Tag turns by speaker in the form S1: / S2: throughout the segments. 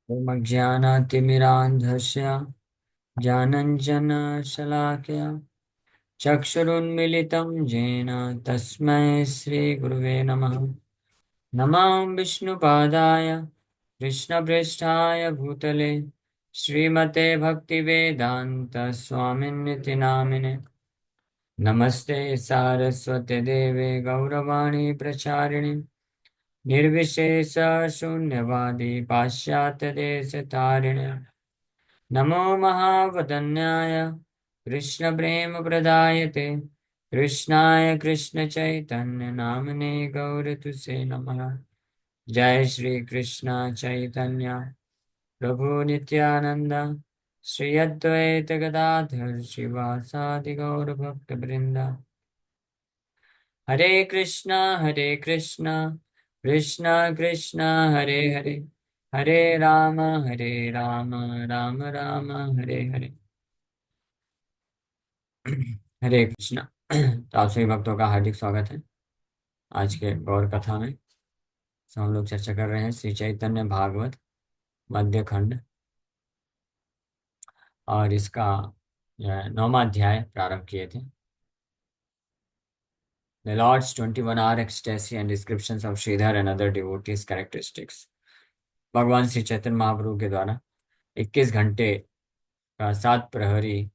S1: ॐ अज्ञानातिमिरान्धस्य ज्ञानञ्जनशलाकया चक्षुरुन्मिलितं येन तस्मै श्रीगुरुवे नमः। नमः विष्णुपादाय कृष्णप्रेष्ठाय भूतले श्रीमते भक्तिवेदान्तस्वामिन्निति नामिने। नमस्ते सारस्वते देवे गौरवाणी प्रचारिणे निर्विशेष शून्यवादी पाश्चात्यदेशतारिणे। नमो महावदन्याय कृष्णप्रेमप्रदायते कृष्णाय कृष्णचैतन्यनाम्ने गौरतुसे नमः। जय श्री कृष्ण चैतन्य प्रभु नित्यानंद श्री अद्वैत गदाधर शिवासादि गौरभक्तवृंद। हरे कृष्णा कृष्ण कृष्ण हरे हरे, हरे राम राम राम हरे हरे। हरे कृष्णा। तो आप सभी भक्तों का हार्दिक स्वागत है आज के गौर कथा में। हम लोग चर्चा कर रहे हैं श्री चैतन्य भागवत मध्य खंड, और इसका जो है 9वां अध्याय प्रारंभ किए थे। The Lord's 21 hour ecstasy and descriptions of Sridhar and other devotees characteristics। भगवान श्री चैतन्य महाप्रभु के द्वारा 21 घंटे का 7 प्रहरी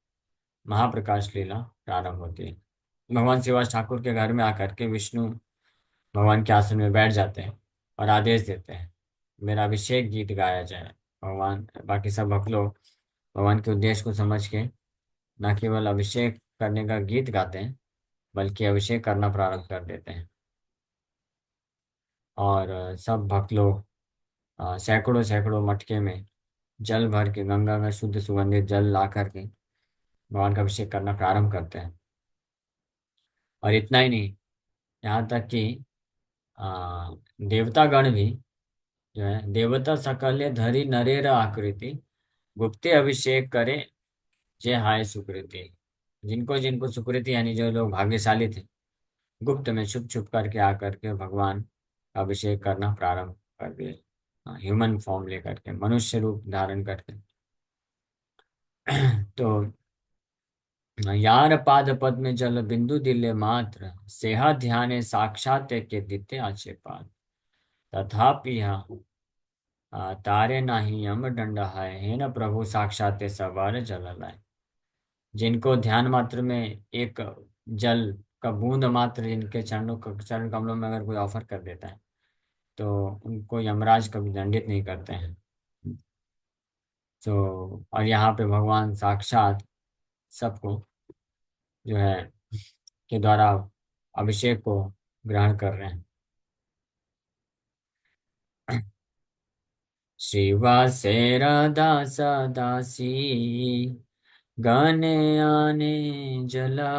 S1: महाप्रकाश लीला प्रारंभ होती है। भगवान श्रीवास ठाकुर के घर में आकर के विष्णु भगवान के आसन में बैठ जाते हैं और आदेश देते हैं, मेरा अभिषेक गीत गाया जाए। भगवान बाकी सब भक्त लोग भगवान के उद्देश्य को समझ के न केवल अभिषेक करने का गीत गाते हैं बल्कि अभिषेक करना प्रारंभ कर देते हैं। और सब भक्त लोग सैकड़ों सैकड़ों मटके में जल भर के गंगा का शुद्ध सुगंधित जल ला करके भगवान का अभिषेक करना प्रारंभ करते हैं। और इतना ही नहीं, यहाँ तक कि देवतागण भी जो है, देवता सकल्य धरी नरेर आकृति गुप्ते अभिषेक करे जय हाय सुकृति। जिनको जिनको सुकृति यानी जो लोग भाग्यशाली थे, गुप्त में छुप छुप करके आकर के भगवान का अभिषेक करना प्रारंभ कर दिए। ह्यूमन फॉर्म लेकर के, मनुष्य रूप धारण करके। तो यार पाद पद में जल बिंदु दिले मात्र सेहा ध्याने साक्षात के दिते आचे पाद तथापि यहाँ तारे नाही यम दंड है हे न प्रभु साक्षात सवार जल लाए। जिनको ध्यान मात्र में एक जल का बूंद मात्र जिनके चरण कमलों में अगर कोई ऑफर कर देता है तो उनको यमराज कभी दंडित नहीं करते हैं। तो और यहाँ पे भगवान साक्षात सबको जो है के द्वारा अभिषेक को ग्रहण कर रहे हैं। श्रीवासेर दास दासी गाने आने जला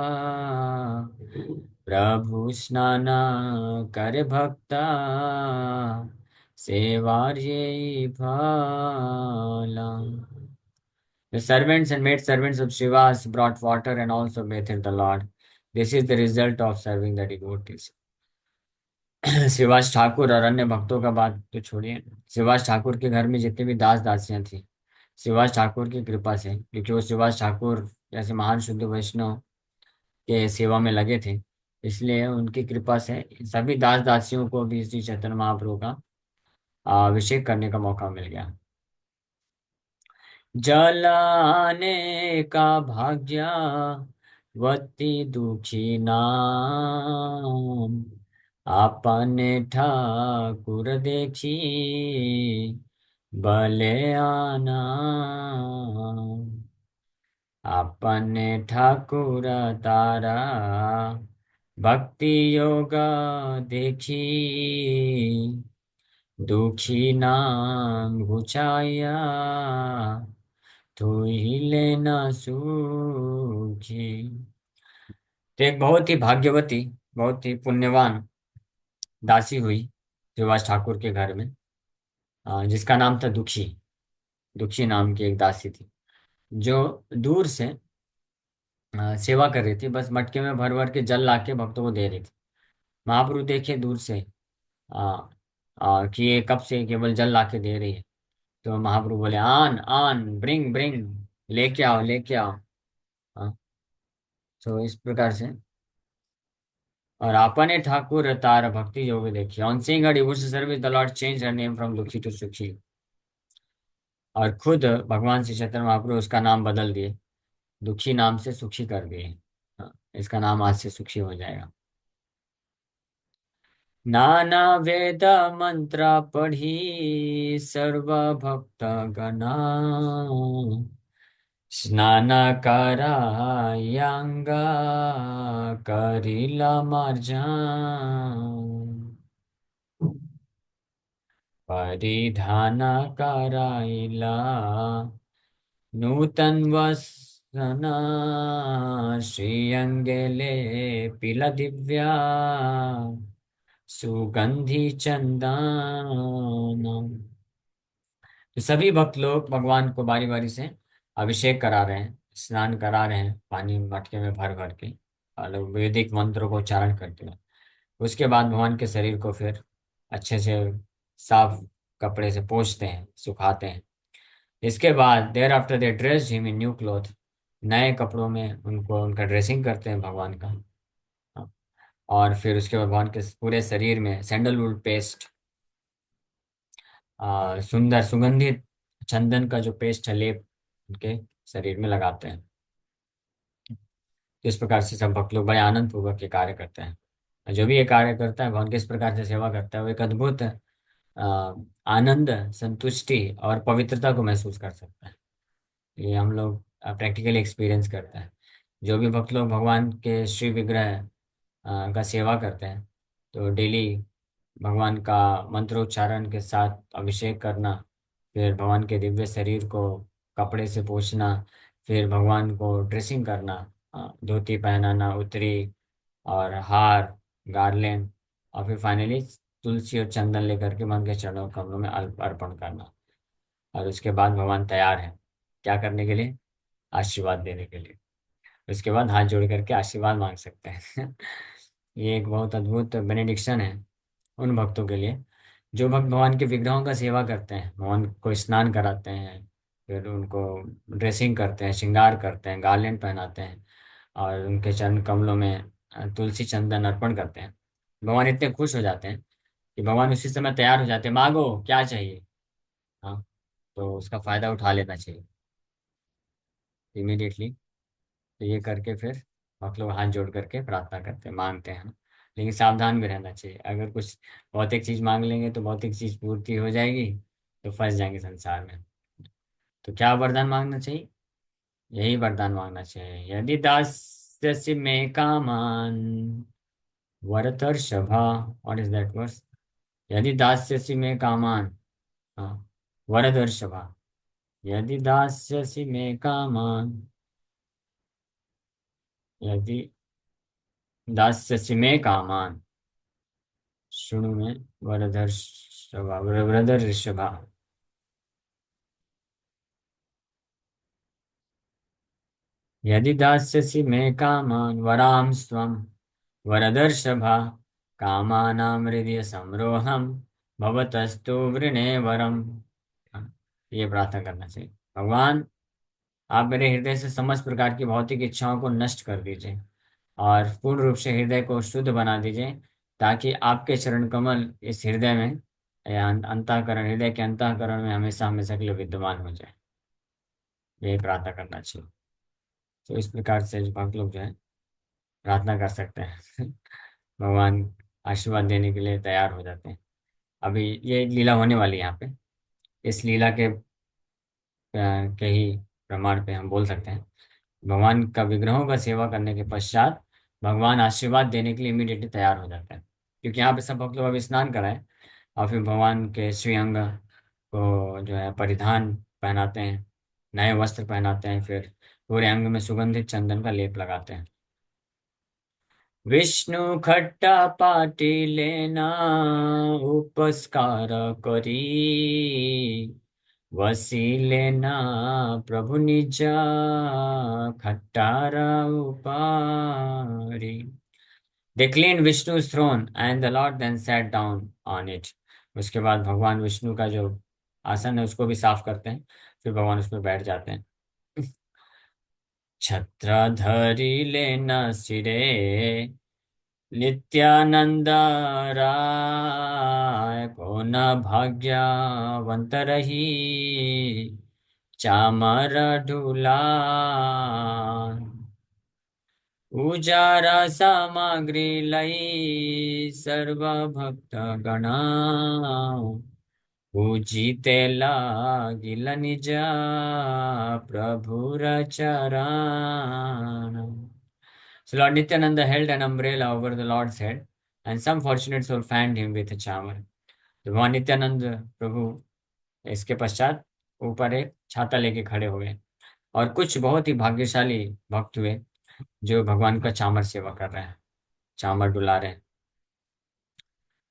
S1: प्रभु स्नान कर भक्ता सेवार्ये भाला। The servants and maid servants of Shivas brought water and also bathed the Lord. This is the result of serving the devotees। Shivas Thakur और अन्य भक्तों का बात तो छोड़िए, शिवास ठाकुर के घर में जितनी भी दास दासियां थी, शिवास ठाकुर की कृपा से, क्योंकि वो शिवास ठाकुर जैसे महान शुद्ध वैष्णव के सेवा में लगे थे, इसलिए उनकी कृपा से सभी दास दासियों को भी श्री चैतन्य महाप्रभु का अभिषेक करने का मौका मिल गया। जलाने का भाग्य वती दुखी नाम आपने ठाकुर देखी भले आना। आपने ठाकुर तारा भक्ति योग देखी दुखी नाम घुचाया तू ही लेना सूखी। तो एक बहुत ही भाग्यवती, बहुत ही पुण्यवान दासी हुई शिवास ठाकुर के घर में, जिसका नाम था दुखी। दुखी नाम की एक दासी थी जो दूर से सेवा कर रही थी, बस मटके में भर भर के जल लाके भक्तों को दे रही थी। महाप्रभु देखे दूर से कि ये कब से केवल जल लाके दे रही है, तो महाप्रभु बोले आन आन, ब्रिंग ब्रिंग, लेके आओ लेके आओ। हाँ, तो इस प्रकार से। और आपने ठाकुर तार भक्ति योग देखी, on seeing her devotional service the Lord change her name from दुखी टू सुखी। और खुद भगवान श्री चैतन्य महाप्रभु उसका नाम बदल दिए, दुखी नाम से सुखी कर दिए। हाँ, इसका नाम आज से सुखी हो जाएगा। नाना वेद मंत्र पढ़ी सर्व भक्त गणा, स्नान करायांगा करिला मार्जन, परिधान कराइला नूतन वसन, श्रीअंगेले पिला दिव्या सुगंधि चंदन। तो सभी भक्त लोग भगवान को बारी बारी से अभिषेक करा रहे हैं, स्नान करा रहे हैं, पानी मटके में भर भर के, और लोग वैदिक मंत्रों को उच्चारण करते हैं। उसके बाद भगवान के शरीर को फिर अच्छे से साफ कपड़े से पोंछते हैं, सुखाते हैं। इसके बाद thereafter they dress him in new cloth, नए कपड़ों में उनको उनका ड्रेसिंग करते हैं भगवान का। हाँ, और फिर उसके बाद भगवान के पूरे शरीर में सैंडलवुड पेस्ट, सुंदर सुगंधित चंदन का जो पेस्ट है, लेप उनके शरीर में लगाते हैं। तो इस प्रकार से सब भक्त लोग बड़े आनंद पूर्वक ये कार्य करते हैं। और जो भी ये कार्य करता है, भगवान किस प्रकार से सेवा करता है, वो एक अद्भुत आनंद, संतुष्टि और पवित्रता को महसूस कर सकता है। ये हम लोग प्रैक्टिकली एक्सपीरियंस करते हैं। जो भी भक्त लोग भगवान के श्री विग्रह का सेवा करते हैं, तो डेली भगवान का मंत्रोच्चारण के साथ अभिषेक करना, फिर भगवान के दिव्य शरीर को कपड़े से पोंछना, फिर भगवान को ड्रेसिंग करना, धोती पहनाना, उत्तरी और हार, गार्लेंड, और फिर फाइनली तुलसी और चंदन लेकर के भगवान के चरणों कमलों में अर्पण करना। और उसके बाद भगवान तैयार है क्या करने के लिए? आशीर्वाद देने के लिए। उसके बाद हाथ जोड़ करके आशीर्वाद मांग सकते हैं। ये एक बहुत अद्भुत बेनेडिक्शन है उन भक्तों के लिए जो भक्त भगवान के विग्रहों का सेवा करते हैं, भगवान को स्नान कराते हैं, फिर उनको ड्रेसिंग करते हैं, श्रृंगार करते हैं, गार्लैंड पहनाते हैं, और उनके चरण कमलों में तुलसी चंदन अर्पण करते हैं। भगवान इतने खुश हो जाते हैं कि भगवान उसी समय तैयार हो जाते हैं, मांगो क्या चाहिए। हाँ, तो उसका फायदा उठा लेना चाहिए इमीडिएटली। तो ये करके फिर भक्त लोग हाथ जोड़ करके प्रार्थना करते हैं, मांगते हैं। लेकिन सावधान भी रहना चाहिए, अगर कुछ भौतिक चीज मांग लेंगे तो भौतिक चीज पूर्ति हो जाएगी, तो फंस जाएंगे संसार में। तो क्या वरदान मांगना चाहिए? यही वरदान मांगना चाहिए, यदि दास्यसि में कामान वरतर्षभा। What is that verse? यदि दास्यसि में कामान, हाँ, वरदर्शभा, यदि दास्यसि में कामान, यदि दास्यसि में कामान, शृणु में वरदर्शभा, वरदर्शभा, यदि दास्यसि मे कामान् वरांस्त्वं स्वं वरदर्शभा, कामानां हृदय संरोहम भवतस्तु वृणे वरम। ये प्रार्थना करना चाहिए, भगवान आप मेरे हृदय से समस्त प्रकार की भौतिक इच्छाओं को नष्ट कर दीजिए और पूर्ण रूप से हृदय को शुद्ध बना दीजिए, ताकि आपके चरण कमल इस हृदय में या अंतःकरण, हृदय के अंतःकरण में हमेशा हमेशा के लिए विद्यमान हो जाए। यही प्रार्थना करना चाहिए। तो इस प्रकार से जो भक्त लोग जो है प्रार्थना कर सकते हैं। भगवान आशीर्वाद देने के लिए तैयार हो जाते हैं। अभी ये लीला होने वाली है यहाँ पे। इस लीला के ही प्रमाण पे हम बोल सकते हैं, भगवान का विग्रहों का सेवा करने के पश्चात भगवान आशीर्वाद देने के लिए इमीडिएटली तैयार हो जाते हैं। क्योंकि यहाँ पे सब भक्त लोग अभी स्नान कराएं और फिर भगवान के श्रीअंग को जो है परिधान पहनाते हैं, नए वस्त्र पहनाते हैं, फिर पूरे अंग में सुगंधित चंदन का लेप लगाते हैं। विष्णु खट्टा पाटिलेना उपस्कार करी, वसीलेना प्रभु निज खट्टारा उपारी। They cleaned Vishnu's throne and the Lord then sat down on it. उसके बाद भगवान विष्णु का जो आसन है उसको भी साफ करते हैं, फिर भगवान उसमें बैठ जाते हैं। छत्र धरि लेना सिरे नित्यानंद राय, को न भाग्यवंत रही चामर ढुलाय। उजारा सामग्री लई सर्व भक्त गणा, पूजिते लागिल निज प्रभुर चरण। So Lord Nityananda held an umbrella over the Lord's head, and some fortunate soul fanned him with a charmer. तो भगवान नित्यानंद प्रभु इसके पश्चात ऊपर एक छाता लेके खड़े हुए, और कुछ बहुत ही भाग्यशाली भक्त हुए जो भगवान का चामर सेवा कर रहे हैं, चामर डुला रहे हैं।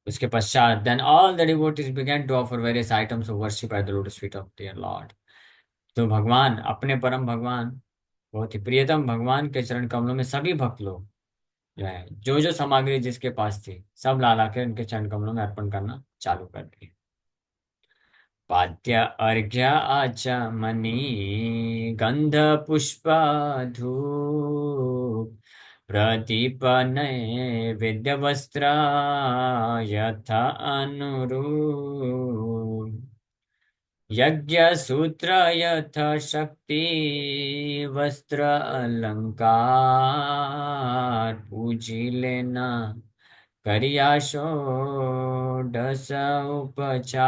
S1: उसके पश्चात then all the devotees began to offer various items of worship at the lotus feet of their Lord. तो भगवान, अपने परम भगवान, बहुत ही प्रियतम भगवान के चरण कमलों में सभी भक्त लोग जो है, जो जो सामग्री जिसके पास थी सब ला ला के उनके चरण कमलों में अर्पण करना चालू कर दिए। पाद्य अर्घ्य आचमनी गंध पुष्प धूप, प्रदीप नैवेद्य वस्त्र यथा अनुरूप, यज्ञ सूत्र यथ शक्ति वस्त्र अलंकार, पूजी लेना करिया षोडश उपचार।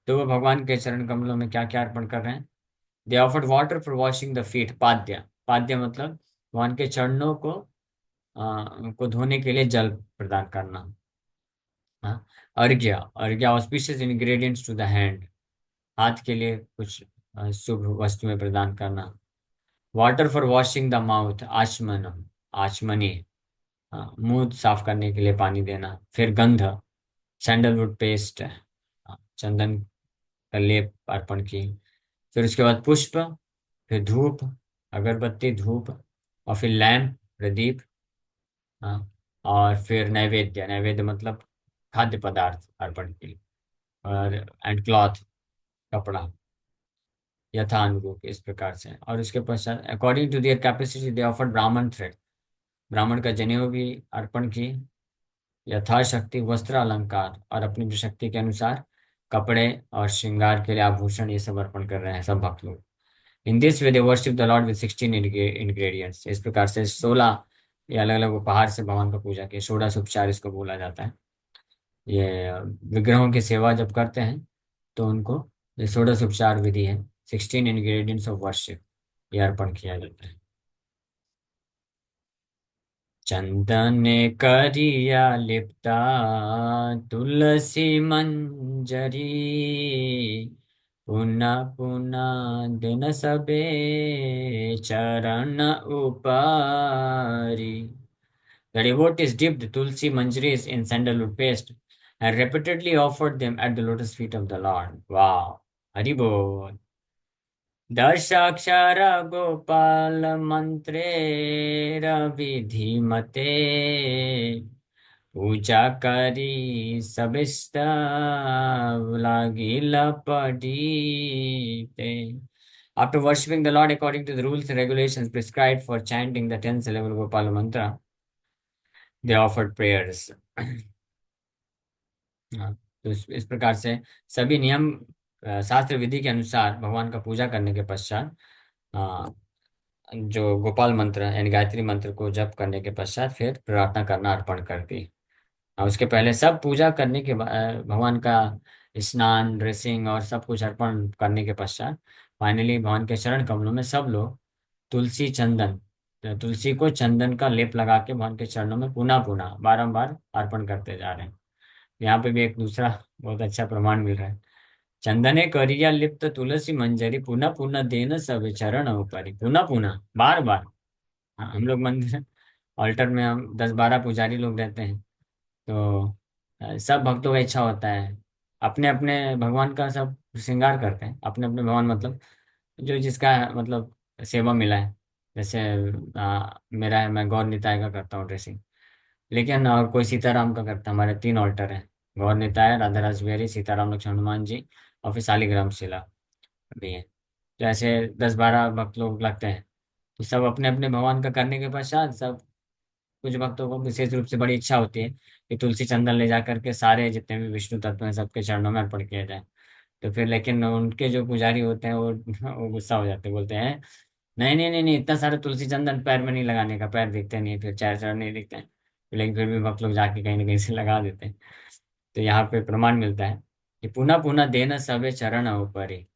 S1: तो वो भगवान के चरण कमलों में क्या क्या अर्पण कर रहे हैं? They offered water for washing the feet, पाद्य, पाद्य मतलब भगवान के चरणों को धोने के लिए जल प्रदान करना। हाँ, अर्घ्य, अर्घ्य auspicious ingredients to the hand, हाथ के लिए कुछ शुभ वस्तुएं प्रदान करना। Water for washing the mouth, आचमनम, आचमनी, मुंह साफ करने के लिए पानी देना। फिर गंध, सैंडलवुड पेस्ट, चंदन का लेप अर्पण की। फिर उसके बाद पुष्प, फिर धूप, अगरबत्ती धूप, और फिर लैम्प, प्रदीप। हाँ, और फिर नैवेद्य, नैवेद्य मतलब खाद्य पदार्थ अर्पण की। और एंड क्लॉथ, कपड़ा यथानुरूप, इस प्रकार से। और उसके पश्चात according to their capacity they offered Brahmin thread, ब्राह्मण का जनेऊ भी अर्पण की। यथाशक्ति वस्त्र अलंकार, और अपनी जो शक्ति के अनुसार कपड़े और श्रृंगार के लिए आभूषण, ये सब अर्पण कर रहे हैं सब भक्त लोग। In this way they worship the Lord with 16 ingredients, इस प्रकार से 16 ये अलग अलग उपहार से भगवान का पूजा किया। षोडश उपचार इसको बोला जाता है। ये विग्रहों की सेवा जब करते हैं तो उनको, ये षोडश उपचार विधि है, 16 इंग्रेडिएंट्स ऑफ वर्शिप, ये अर्पण किया जाता है। चंदन करिया लिप्ता तुलसी मंजरी, पुनः पुनः दिन सबे चरण उपरी। The devotees dipped tulsi manjaris in sandalwood paste and repeatedly offered them at the lotus feet of the Lord. Wow! Haribol. दशाक्षर Gopal मंत्रे विधिमते, पूजा करी सबिस्त लागिल पड़ीते। After worshipping the Lord according to the rules and regulations prescribed for chanting the 10th syllable Gopala mantra, they offered prayers. हाँ, तो इस प्रकार से सभी नियम शास्त्र विधि के अनुसार भगवान का पूजा करने के पश्चात जो गोपाल मंत्र यानी गायत्री मंत्र को जप करने के पश्चात फिर प्रार्थना करना अर्पण कर दी। और उसके पहले सब पूजा करने के बाद भगवान का स्नान, ड्रेसिंग और सब कुछ अर्पण करने के पश्चात फाइनली भगवान के चरण कमलों में सब लोग तुलसी चंदन, तुलसी को चंदन का लेप लगा के भगवान के चरणों में पुनः पुनः बारंबार अर्पण करते जा रहे हैं। यहाँ पे भी एक दूसरा बहुत अच्छा प्रमाण मिल रहा है। चंदने करिया लिप्त तुलसी मंजरी, पुनः पुनः देन सब चरण उपरी, पुनः पुनः बार बार। हाँ, हम लोग मंदिर ऑल्टर में हम 10-12 पुजारी लोग रहते हैं, तो सब भक्तों का इच्छा होता है अपने अपने भगवान का सब श्रृंगार करते हैं। अपने अपने भगवान मतलब जो जिसका मतलब सेवा मिला है। जैसे मेरा है, मैं गौर निताय का करता हूँ ड्रेसिंग, लेकिन और कोई सीताराम का करता है। हमारे 3 ऑल्टर हैं, गौर निताय, राधा रासबिहारी, सीताराम लक्ष्मण हनुमान जी और फिर शालिग्राम शिला भी है। तो ऐसे 10-12 भक्त लोग लगते हैं। तो सब अपने अपने भगवान का करने के पश्चात सब, कुछ भक्तों को विशेष रूप से बड़ी इच्छा होती है कि तुलसी चंदन ले जा करके सारे जितने भी विष्णु तत्व हैं सबके चरणों में अर्पण किया जाए। तो फिर लेकिन उनके जो पुजारी होते हैं वो गुस्सा हो जाते हैं, बोलते हैं नहीं नहीं नहीं नहीं, इतना सारा तुलसी चंदन पैर में नहीं लगाने का, पैर दिखते नहीं, फिर चार चरण नहीं दिखते हैं। लेकिन फिर भी भक्त लोग जाके कहीं ना कहीं से लगा देते हैं। तो यहाँ पे प्रमाण मिलता है कि पुनः पुनः देना सबे चरण ऊपर ही,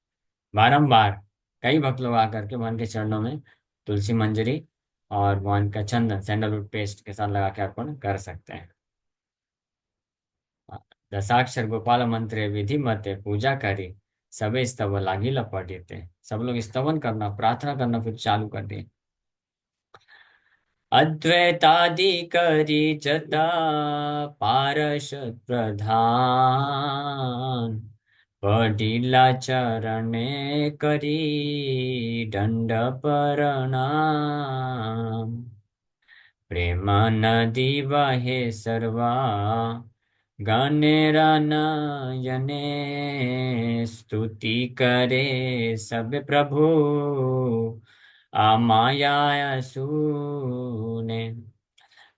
S1: बारंबार कई भक्त लोग आकर के भगवान के चरणों में तुलसी मंजरी और भगवान का चंदन सैंडलवुड पेस्ट के साथ लगा के अर्पण कर सकते हैं। दशाक्षर गोपाल मंत्र विधि मते पूजा करी, सबे स्तव लागी लपटिते। सब लोग स्तवन करना, प्रार्थना करना फिर चालू कर दिए। अद्वैतादि करी जता पार्षद प्रधान, पडिला चरणे करी दंड प्रणाम। प्रेम नदी बहे सर्वा गणेरा नयने, स्तुति करे सब प्रभु आमाया सुने।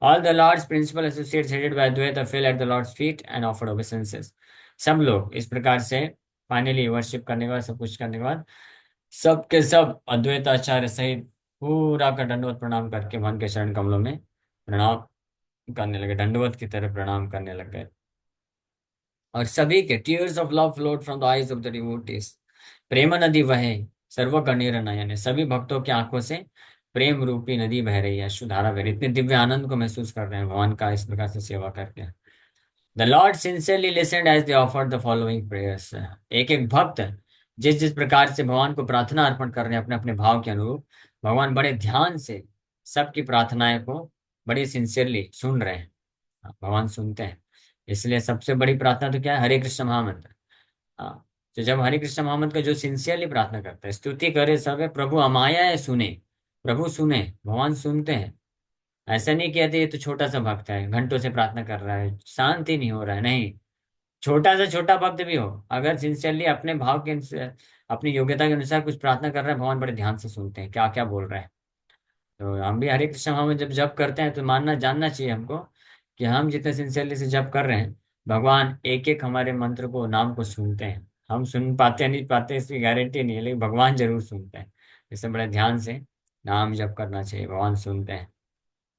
S1: All the Lord's principal associates headed by Advaita fell at the Lord's feet and offered obeisances. सब लोग इस प्रकार से फाइनली वर्शिप करने के बाद, सब कुछ करने के बाद, सब के सब अद्वैत आचार्य सहित पूरा का दंडवत प्रणाम करके भगवान के चरण कमलों में प्रणाम करने लगे, दंडवत की तरह प्रणाम करने लग गए। और सभी के tears of love flowed from the eyes of the devotees. प्रेम नदी वहे सर्व कणीर नयन, सभी भक्तों की आंखों से प्रेम रूपी नदी बह रही है, अश्रुधारा बह रही है। इतने दिव्य आनंद को महसूस कर रहे हैं भगवान का इस प्रकार से सेवा करके। The lord sincerely listened as they offered the following prayers. एक एक भक्त जिस जिस प्रकार से भगवान को प्रार्थना अर्पण कर रहे हैं अपने अपने भाव के अनुरूप, भगवान बड़े ध्यान से सबकी प्रार्थनाएं को बड़ी सिंसियरली सुन रहे हैं। भगवान सुनते हैं। इसलिए सबसे बड़ी प्रार्थना तो क्या है, हरे कृष्ण महामंत्र। हाँ, तो जब हरे कृष्ण महामंत्र का जो सिंसियरली प्रार्थना करता है, स्तुति करे सब प्रभु अमाया है सुने, प्रभु सुने, भगवान सुनते हैं। ऐसा नहीं कहते ये तो छोटा सा भक्त है, घंटों से प्रार्थना कर रहा है, शांति नहीं हो रहा है, नहीं। छोटा से छोटा भक्त भी हो, अगर सिंसियरली अपने भाव के अपनी योग्यता के अनुसार कुछ प्रार्थना कर रहा है, भगवान बड़े ध्यान से सुनते हैं क्या क्या बोल रहा है। तो हम भी हरे कृष्ण महामंत्र जब जप करते हैं तो मानना जानना चाहिए हमको कि हम जितने सिंसियरली से जप कर रहे हैं, भगवान एक एक हमारे मंत्र को, नाम को सुनते हैं। हम सुन पाते या नहीं पाते इसकी गारंटी नहीं है, लेकिन भगवान जरूर सुनते हैं। इससे बड़े ध्यान से नाम जप करना चाहिए, भगवान सुनते हैं।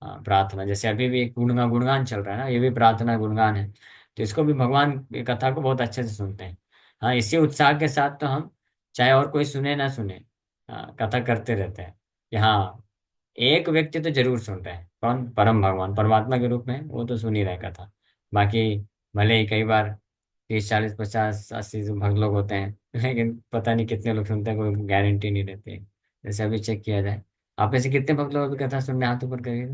S1: हाँ, प्रार्थना जैसे अभी भी एक गुणगान गुणगान चल रहा है ना, ये भी प्रार्थना गुणगान है। तो इसको भी भगवान की कथा को बहुत अच्छे से सुनते हैं। हाँ, इसी उत्साह के साथ तो हम चाहे और कोई सुने ना सुने, हाँ, कथा करते रहते हैं कि हाँ, एक व्यक्ति तो जरूर सुन रहे हैं, कौन, परम भगवान परमात्मा के रूप में, वो तो सुन ही रहे कथा। बाकी भले ही कई बार 30 40 50 80 जो भक्त लोग होते हैं लेकिन पता नहीं कितने लोग सुनते हैं, कोई गारंटी नहीं रहती है। जैसे अभी चेक किया जाए, आप में से कितने भक्त लोग अभी कथा सुनने हाथ ऊपर करिए।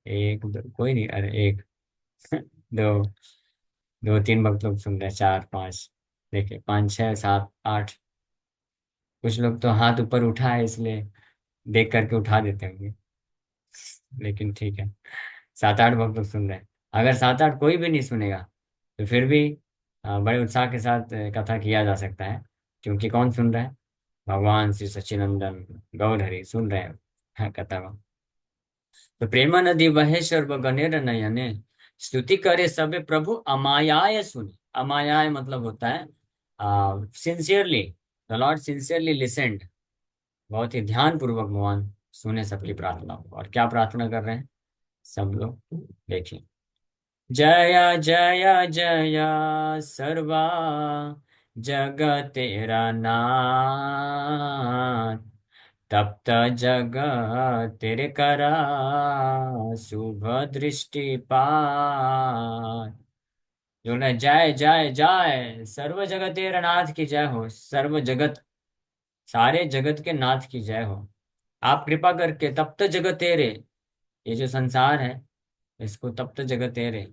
S1: एक दो, कोई नहीं, अरे एक दो, दो तीन भक्त लोग सुन रहे हैं, चार पांच, देखिए 5 6 7 8। कुछ लोग तो हाथ ऊपर उठा है इसलिए देख करके उठा देते होंगे, लेकिन ठीक है, 7 8 भक्त लोग सुन रहे हैं। अगर 7 8 कोई भी नहीं सुनेगा तो फिर भी बड़े उत्साह के साथ कथा किया जा सकता है। क्योंकि कौन सुन रहा है, भगवान श्री सच्चिनंदन गौर हरि सुन रहे हैं कथा को। तो प्रेमा नदी वहे सर्व गणेर नयने, स्तुति करे सबे प्रभु अमायाय सुने। अमायाय मतलब होता है सिंसियरली, द लॉर्ड सिंसियरली लिसेंड, बहुत ही ध्यान पूर्वक भगवान सुने सबकी प्रार्थना को। और क्या प्रार्थना कर रहे हैं सब लोग, देखिए। जय जय जय सर्वा जगत तेरा नाथ, तप्त जगत तेरे करा शुभ दृष्टि पात। जो ना, जय जय जय, सर्व जगत तेरा नाथ की जय हो, सर्व जगत, सारे जगत के नाथ की जय हो। आप कृपा करके तप्त जगत तेरे, ये जो संसार है इसको तप्त जगत तेरे,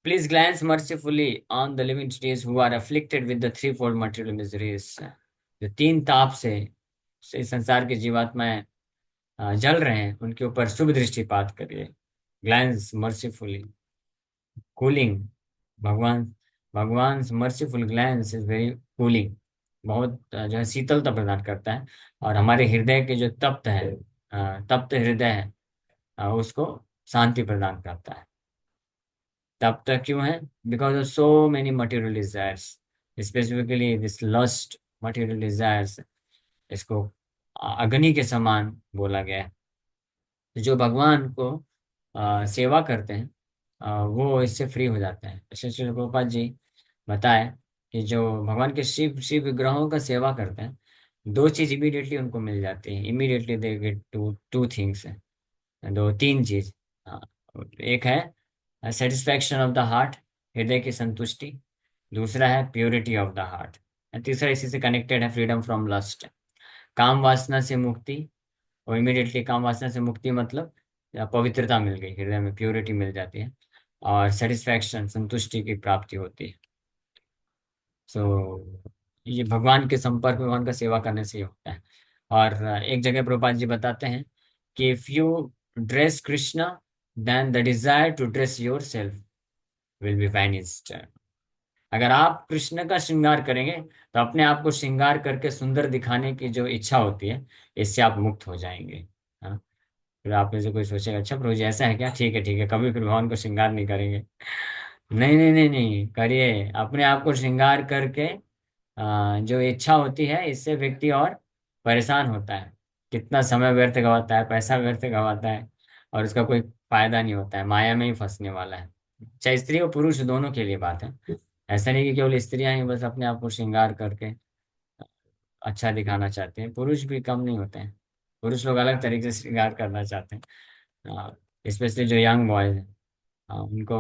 S1: please glance mercifully on the living entities who are afflicted with the threefold material miseries। जो तीन ताप से इस संसार के जीवात्माएं जल रहे हैं, उनके ऊपर शुभ दृष्टिपात करिए, ग्लैंस मर्सीफुली। कूलिंग। भगवान भगवान merciful glance is very cooling. बहुत जो है शीतलता प्रदान करता है। और हमारे हृदय के जो तप्त है, तप्त हृदय है, उसको शांति प्रदान करता है। तप्त क्यों है? Because of so many material desires, specifically this lust, material desires. इसको अग्नि के समान बोला गया है। तो जो भगवान को सेवा करते हैं, वो इससे फ्री हो जाते हैं। श्री श्री प्रभुपाद जी बताए कि जो भगवान के शिव शिव विग्रहों का सेवा करते हैं, दो चीज इमीडिएटली उनको मिल जाती है। Immediately they get to two things, दो तीन चीज। हाँ, एक है सेटिस्फैक्शन ऑफ द हार्ट, हृदय की संतुष्टि। दूसरा है प्योरिटी ऑफ द हार्ट। तीसरा इसी से कनेक्टेड है फ्रीडम फ्रॉम लस्ट, काम वासना से मुक्ति। और इमीडिएटली काम वासना से मुक्ति मतलब पवित्रता मिल गई, हृदय में प्योरिटी मिल जाती है। और सेटिस्फैक्शन, संतुष्टि की प्राप्ति होती है। सो ये भगवान के संपर्क में, भगवान का सेवा करने से ही होता है। और एक जगह प्रभुपाद जी बताते हैं कि if you dress Krishna, then the desire to dress yourself will be vanished. अगर आप कृष्ण का श्रृंगार करेंगे तो अपने आप को श्रृंगार करके सुंदर दिखाने की जो इच्छा होती है, इससे आप मुक्त हो जाएंगे। हाँ। फिर आप में से कोई सोचेगा, अच्छा प्रभु जी ऐसा है क्या? ठीक है, ठीक है, कभी फिर भगवान को श्रृंगार नहीं करेंगे। नहीं नहीं नहीं नहीं, करिए। अपने आप को श्रृंगार करके जो इच्छा होती है, इससे व्यक्ति और परेशान होता है। कितना समय व्यर्थ गवाता है, पैसा व्यर्थ गवाता है, और उसका कोई फायदा नहीं होता है, माया में ही फंसने वाला है। चाहे स्त्री और पुरुष दोनों के लिए बात है। ऐसा नहीं कि केवल स्त्रियां ही बस अपने आप को श्रृंगार करके अच्छा दिखाना चाहते हैं, पुरुष भी कम नहीं होते हैं। पुरुष लोग अलग तरीके से श्रृंगार करना चाहते हैं, स्पेशली जो यंग बॉयज हैं। उनको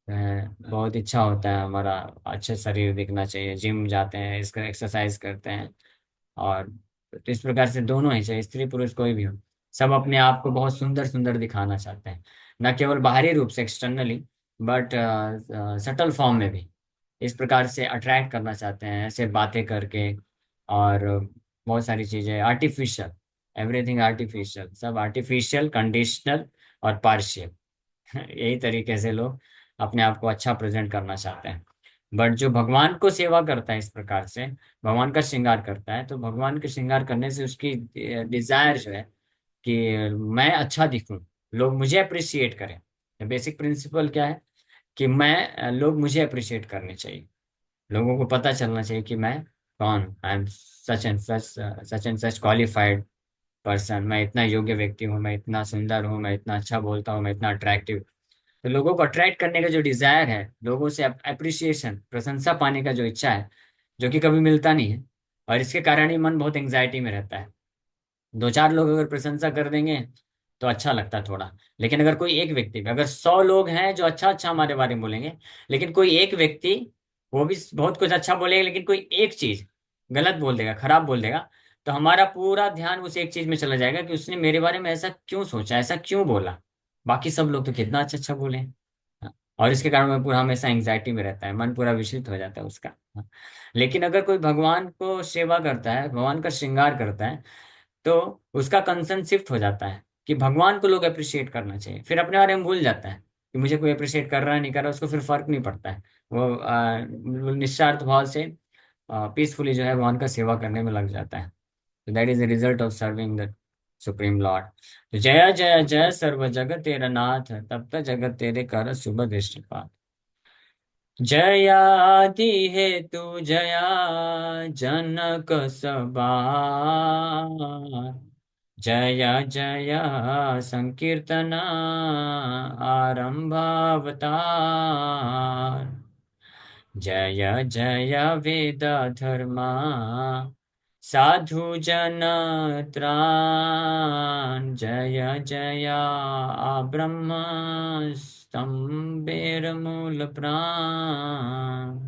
S1: बहुत इच्छा होता है हमारा अच्छे शरीर दिखना चाहिए, जिम जाते हैं, इसका एक्सरसाइज करते हैं। और तो इस प्रकार से दोनों ही, चाहे स्त्री पुरुष कोई भी हो, सब अपने आप को बहुत सुंदर सुंदर दिखाना चाहते हैं। न केवल बाहरी रूप से एक्सटर्नली, बट सटल फॉर्म में भी इस प्रकार से अट्रैक्ट करना चाहते हैं, ऐसे बातें करके। और बहुत सारी चीजें आर्टिफिशियल, एवरीथिंग आर्टिफिशियल, सब आर्टिफिशियल, कंडीशनल और पार्शियल। यही तरीके से लोग अपने आप को अच्छा प्रेजेंट करना चाहते हैं। बट जो भगवान को सेवा करता है इस प्रकार से, भगवान का श्रृंगार करता है, तो भगवान के श्रृंगार करने से उसकी डिजायर जो है कि मैं अच्छा दिखूं, लोग मुझे अप्रिशिएट करें। बेसिक प्रिंसिपल क्या है कि लोग मुझे अप्रिशिएट करने चाहिए। लोगों को पता चलना चाहिए कि मैं कौन, I am such and such qualified person. मैं इतना योग्य व्यक्ति हूँ, मैं इतना सुंदर हूँ, मैं इतना अच्छा बोलता हूँ, मैं इतना अट्रैक्टिव। तो लोगों को अट्रैक्ट करने का जो डिजायर है, लोगों से अप्रिसिएशन, प्रशंसा पाने का जो इच्छा है, जो कि कभी मिलता नहीं है। और इसके कारण ही मन बहुत एंग्जाइटी में रहता है। दो चार लोग अगर प्रशंसा कर देंगे तो अच्छा लगता है थोड़ा। लेकिन अगर कोई एक व्यक्ति, अगर 100 लोग हैं जो अच्छा अच्छा हमारे बारे में बोलेंगे, लेकिन कोई एक व्यक्ति, वो भी बहुत कुछ अच्छा बोलेगा, लेकिन कोई एक चीज गलत बोल देगा, खराब बोल देगा, तो हमारा पूरा ध्यान उस एक चीज में चला जाएगा कि उसने मेरे बारे में ऐसा क्यों सोचा, ऐसा क्यों बोला। बाकी सब लोग तो कितना अच्छा अच्छा बोले। हाँ, और इसके कारण में पूरा हमेशा एंग्जाइटी में रहता है, मन पूरा विचलित हो जाता है उसका। हाँ। लेकिन अगर कोई भगवान को सेवा करता है, भगवान का श्रृंगार करता है, तो उसका कंसर्न शिफ्ट हो जाता है कि भगवान को लोग अप्रिशिएट करना चाहिए। फिर अपने बारे में भूल जाता है कि मुझे कोई अप्रिशिएट कर रहा है नहीं कर रहा, उसको फिर फर्क नहीं पड़ता है। वो निस्वार्थ भाव से पीसफुली जो है भगवान का सेवा करने में लग जाता है। तो that is the result of serving the supreme Lord. तो जय जय जय सर्व जगत तेरा नाथ, तब तक जगत तेरे कर शुभ दृष्टिपात। जयादि हेतु जया जनक सबार, जय जय संकीर्तना आरंभावतार। जय जय वेद धर्मा साधु जन त्राण, जय जय ब्रह्म स्तंभेर मूल प्राण।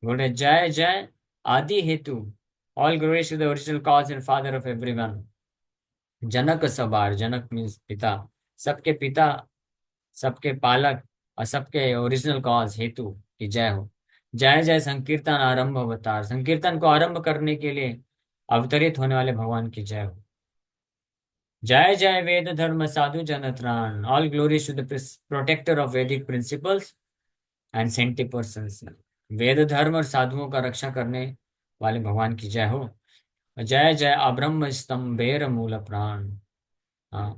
S1: Good. जय जय आदि हेतु, all glories to the original cause and father of everyone। जनक सबार, जनक मीन्स पिता, सबके पिता, सबके पालक, और सबके ओरिजिनल कॉज हेतु की जय हो। जय जय संकीर्तन आरंभ अवतार, संकीर्तन को आरंभ करने के लिए अवतरित होने वाले भगवान की जय हो। जय जय वेद धर्म साधु जनत्राण, all glories to the protector of Vedic principles and saintly persons. वेद धर्म और साधुओं का रक्षा करने वाले भगवान की जय हो। जय जय अब्रह्म स्तंभेर मूल प्राण। हाँ,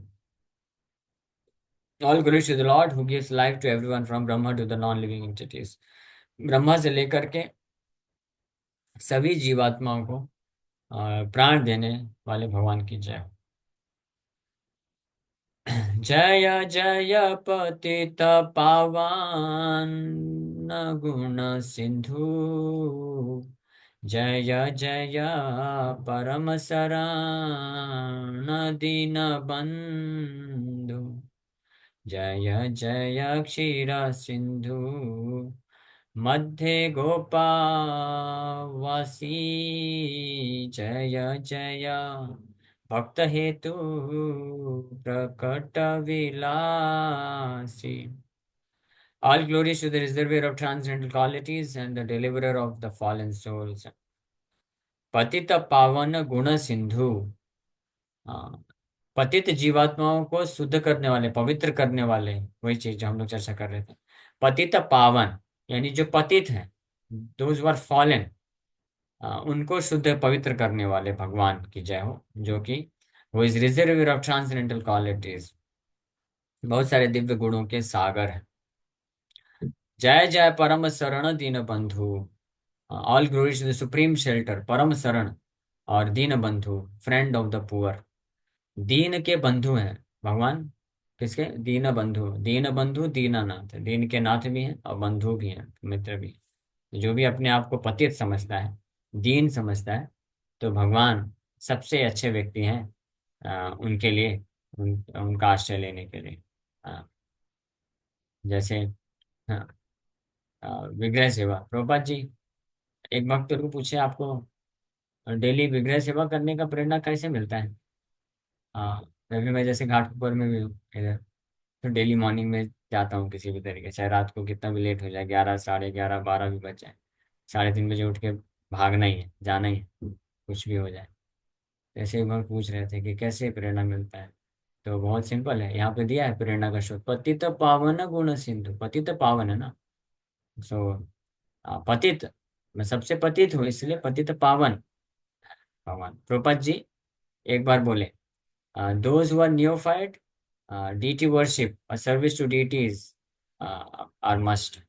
S1: all glories to the lord who gives life to everyone from Brahma to the non living entities. Brahma से लेकर के सभी जीवात्माओं को प्राण देने वाले भगवान की जय हो। जय जय पतित पावन गुण सिंधु, जय जय परम शरण दीन बंधु, जय जय क्षीर सिंधु मध्य गोपावासी, जय जय भक्त हेतु प्रकट विलासी। All glories to the reservoir of transcendental qualities and the deliverer of the fallen souls. पतित पावन गुण सिंधु। हाँ, पतित जीवात्माओं को शुद्ध करने वाले, पवित्र करने वाले, वही चीज जो हम लोग चर्चा कर रहे थे। पतित पावन यानी जो पतित हैं, दोज वर फॉलन, उनको शुद्ध पवित्र करने वाले भगवान की जय हो, जो कि वो is reservoir of transcendental qualities, बहुत सारे दिव्य गुणों के सागर है। जय जय परम शरण दीन बंधु, all glories to the supreme shelter, परम शरण और दीन बंधु, फ्रेंड ऑफ द पुअर। दीन के बंधु हैं भगवान, किसके? दीन बंधु। दीन बंधु दीनानाथ, दीन के नाथ भी हैं और बंधु भी हैं, मित्र भी। जो भी अपने आप को पतित समझता है, दीन समझता है, तो भगवान सबसे अच्छे व्यक्ति हैं उनके लिए, उनका आश्रय लेने के लिए। अ, जैसे हाँ, विग्रह सेवा, प्रभुपाद जी एक भक्त को पूछे आपको डेली विग्रह सेवा करने का प्रेरणा कैसे मिलता है? हाँ, मैं जैसे घाटकोपर में भी हूँ इधर, तो डेली मॉर्निंग में जाता हूँ किसी भी तरीके से, चाहे रात को कितना भी लेट हो जाए, 11 11:30 12 भी बज जाए, 3:30 बजे उठ के भागना ही है, जाना ही है, कुछ भी हो जाए। ऐसे ही वह पूछ रहे थे कि कैसे प्रेरणा मिलता है, तो बहुत सिंपल है, यहाँ पे दिया है प्रेरणा का स्रोत, पतित पावन गुण सिंधु। पतित पावन है ना, सो पतित, मैं सबसे पतित हूँ, इसलिए पतित पावन भगवान। प्रोपत जी एक बार बोले, those who are neophyte, deity worship और service to deities are must.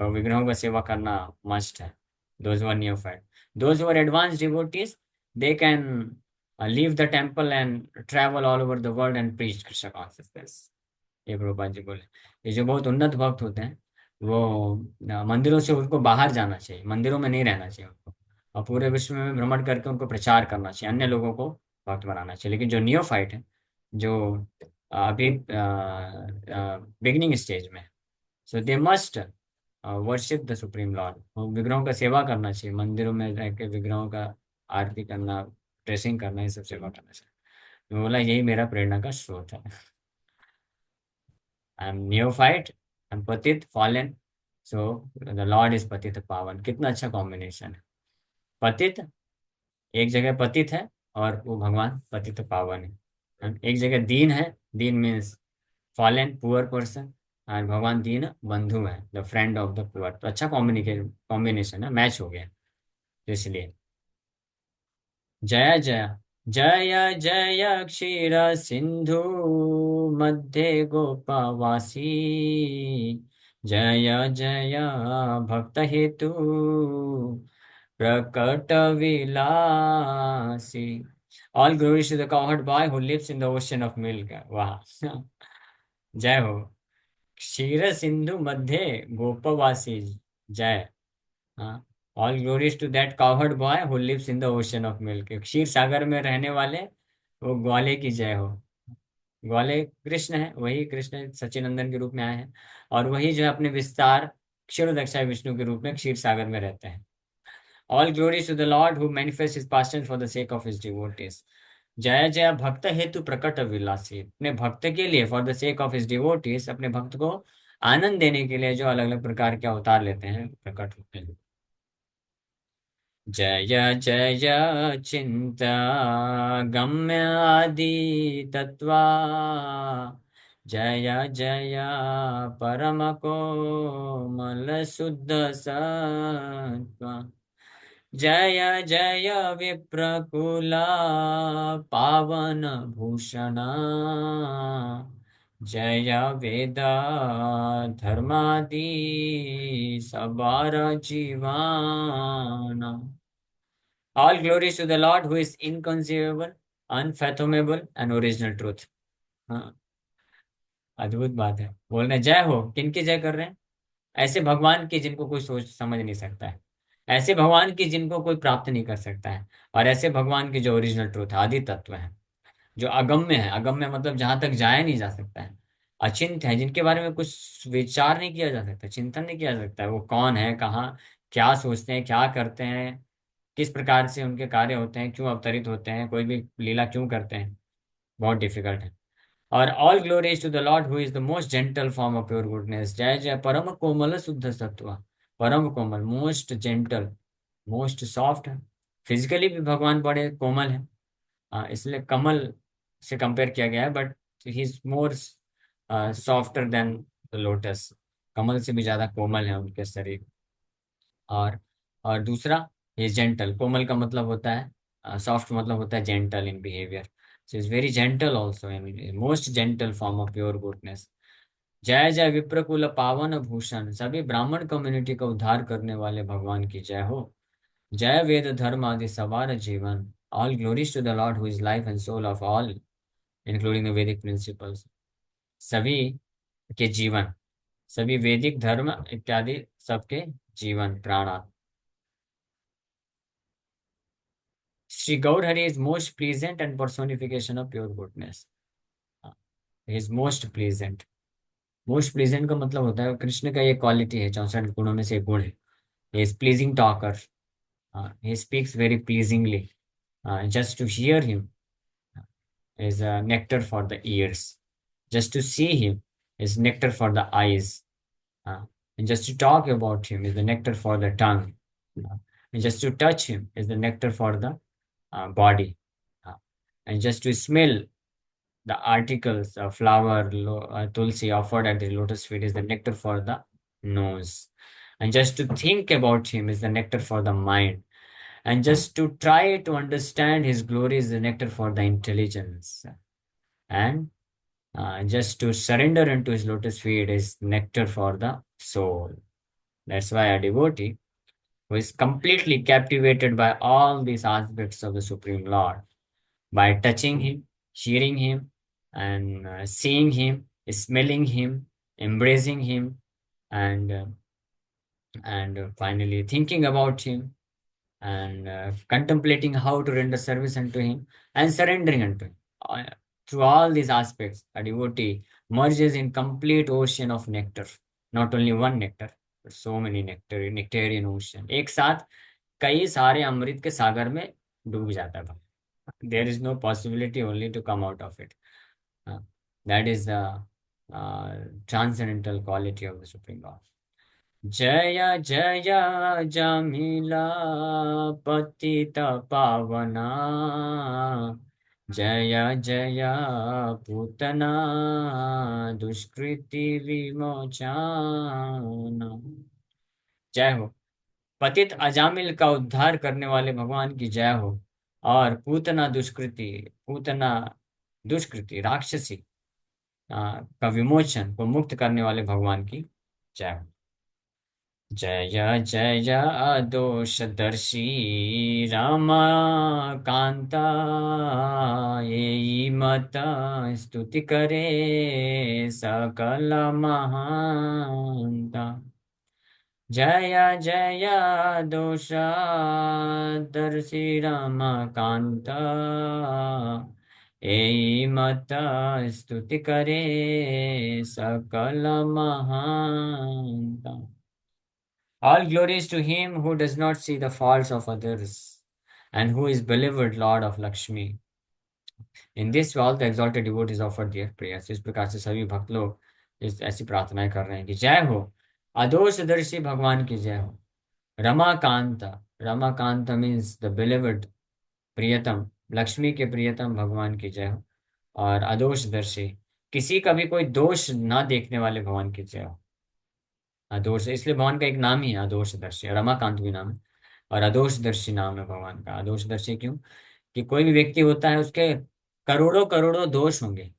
S1: विग्रहों का सेवा करना मस्ट है। Those who are neophyte, those who are advance devotees, they can leave the temple and travel all over the world and preach Krishna consciousness. ये प्रभुपाद जी बोले, ये जो बहुत उन्नत भक्त होते हैं, वो मंदिरों से उनको बाहर जाना चाहिए, मंदिरों में नहीं रहना चाहिए उनको, और पूरे विश्व में भ्रमण करके उनको प्रचार करना चाहिए, अन्य लोगों को भक्त बनाना चाहिए। लेकिन जो नियोफाइट है, जो अभी बिगिनिंग स्टेज में, so they must worship the supreme lord. विग्रहों का सेवा करना चाहिए, मंदिरों में रह के विग्रहों का आरती करना, ड्रेसिंग करना, ये सब सेवा करना चाहिए। मैं बोला यही मेरा प्रेरणा का स्रोत है। I am neophyte, I am पतित fallen, so the lord is पतित पावन। कितना अच्छा कॉम्बिनेशन है, पतित एक जगह पतित है और वो भगवान पतित पावन है। एक जगह दीन है, दीन मीन्स फॉलन पुअर पर्सन, और भगवान दीन बंधु है, the friend of the poor. तो अच्छा कॉम्बिनेशन, कॉम्बिनेशन है, मैच हो गया, तो इसलिए जय जय जय जय क्षीर सिंधु मध्य गोपावासी, जय जय भक्त हेतु प्रकट विलासी। All glories to the cowherd boy who lives in the ocean of milk। वाह जय हो। क्षीर सिंधु मध्य गोपवासी, जय। हाँ, all glories to that cowherd boy who lives in the ocean of milk. क्षीर सागर में रहने वाले वो ग्वाले की जय हो। ग्वाले कृष्ण है, वही कृष्ण सच्चिनंदन के रूप में आए हैं, और वही जो है अपने विस्तार क्षीरोदक्षाय विष्णु के रूप में क्षीर सागर में रहते हैं। All glories to the lord who manifest his pastimes for the sake of his devotees. जय जय भक्त हेतु प्रकट विलासी, अपने भक्त के लिए, for the sake of his devotees, अपने भक्त को आनंद देने के लिए जो अलग अलग प्रकार के अवतार लेते हैं, प्रकट होते हैं। जय जय चिन्ता गम्यादि तत्त्वा जय जय परम कोमल शुद्ध सत्त्वा जय जय विप्रकुला पावन भूषण जय वेद धर्मादि सवार जीवाना। All glories to the Lord who is inconceivable, unfathomable and original truth. हाँ, अद्भुत बात है। बोल रहे हैं, जय हो, किनकी जय कर रहे हैं? ऐसे भगवान की जिनको कोई सोच समझ नहीं सकता है, ऐसे भगवान की जिनको कोई प्राप्त नहीं कर सकता है, और ऐसे भगवान की जो ओरिजिनल ट्रूथ आदि तत्व है, जो अगम्य है, अगम्य मतलब जहां तक जाया नहीं जा सकता है, अचिंत है, जिनके बारे में कुछ विचार नहीं किया जा सकता, चिंतन नहीं किया जा सकता है, वो कौन है, कहाँ, क्या सोचते हैं, क्या करते हैं, किस प्रकार से उनके कार्य होते हैं, क्यों अवतरित होते हैं, कोई भी लीला क्यों करते हैं, बहुत डिफिकल्ट है। और all glories to the lord who is the most gentle form of pure goodness. जय जय परम कोमल शुद्ध सत्व। परम कोमल, मोस्ट जेंटल, मोस्ट सॉफ्ट है। फिजिकली भी भगवान बड़े कोमल है, इसलिए कमल से कंपेयर किया गया है, but he is more softer than the lotus. कमल से भी ज्यादा कोमल है उनके शरीर। और और दूसरा, ये जेंटल, कोमल का मतलब होता है सॉफ्ट, मतलब होता है gentle in behaviour. So is very gentle also, most gentle form of pure goodness. जय जय विप्रकुल पावन भूषण, सभी ब्राह्मण कम्युनिटी का उद्धार करने वाले भगवान की जय हो। जय वेद धर्म आदि सवार जीवन। All glories to the lord who is life and soul of all including the Vedic principles. सभी के जीवन, सभी वैदिक धर्म इत्यादि सबके जीवन प्राण। Sri Gaurhari is most pleasant and personification of pure goodness. He is most pleasant. Most pleasant का मतलब होता है कृष्ण का ये क्वालिटी है, 64 गुणों में से एक गुण है। He is pleasing talker, he speaks very pleasingly, just to hear him is a nectar for the ears, just to see him is nectar for the eyes, uh, and just to talk about him is the nectar for the tongue, and just to touch him is the nectar for the body, uh, and just to smell the articles of flower, tulsi offered at the lotus feet is the nectar for the nose. And just to think about him is the nectar for the mind. And just to try to understand his glory is the nectar for the intelligence. And just to surrender into his lotus feet is nectar for the soul. That's why a devotee who is completely captivated by all these aspects of the Supreme Lord, by touching him, hearing him, and seeing him, smelling him, embracing him, and finally thinking about him, and contemplating how to render service unto him, and surrendering unto him. Uh, Through all these aspects, a devotee merges in complete ocean of nectar. Not only one nectar, but so many nectarian ocean. एक साथ कई सारे अमृत के सागर में डूब जाता है। There is no possibility only to come out of it. Uh, that is the transcendental quality of the Supreme Lord. जय जय जमिला पतित पावना जय जय पूतना दुष्कृति विमोचन। जय हो, पतित अजामिल का उद्धार करने वाले भगवान की जय हो, और पूतना दुष्कृति, पूतना दुष्कृति राक्षसी का विमोचन को मुक्त करने वाले भगवान की जय हो। जय जय दोषदर्शी रामा कांता ये मत स्तुति करे सकल महांता। जय जय दोषदर्शी रमाकांत ए मत स्तुति करे सकल महांत। All glories to him who does not see the faults of others and who is beloved Lord of Lakshmi. In this way, all the exalted devotees offer their prayers. इस प्रकार से सभी भक्त लोग इस ऐसी प्रार्थनाएं कर रहे हैं कि जय हो अदोषदर्शी भगवान की जय हो, Ramakant Ramakant means the believed, प्रियतम, लक्ष्मी के प्रियतम भगवान की जय हो। और अदोषदर्शी, किसी का भी कोई दोष ना देखने वाले भगवान की जय हो। अदोष, इसलिए भगवान का एक नाम ही है अदोषदर्शी, रमाकांत भी नाम है और अदोषदर्शी नाम है भगवान का। अदोषदर्शी क्यों? कि कोई भी व्यक्ति होता है, उसके करोड़ों करोड़ों दोष होंगे,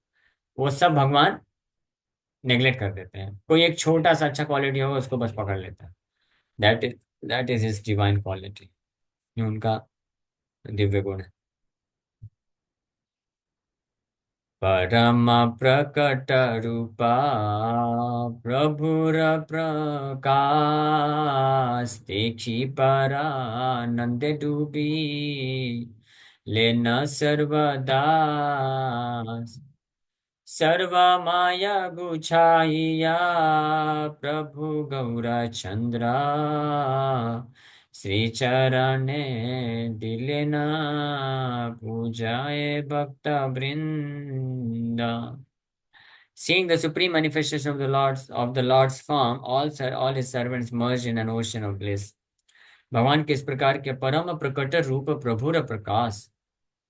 S1: वो सब भगवान नेग्लेक्ट कर देते हैं। कोई एक छोटा सा अच्छा क्वालिटी होगा, उसको बस पकड़ लेता है। That is his divine quality, ये उनका दिव्य गुण है। परम प्रकट रूपा प्रभुर प्रकाश, देखी परानंद डूबी लेना सर्वदा। सर्व माया गुछाइया प्रभु गौरचंद्र, श्री चरणे दिलेना पूजाए भक्त वृंद। Seeing the supreme manifestation of the Lord's form, all his servants merged in an ocean of bliss. भगवान के इस प्रकार के परम प्रकट रूप प्रभुर प्रकाश,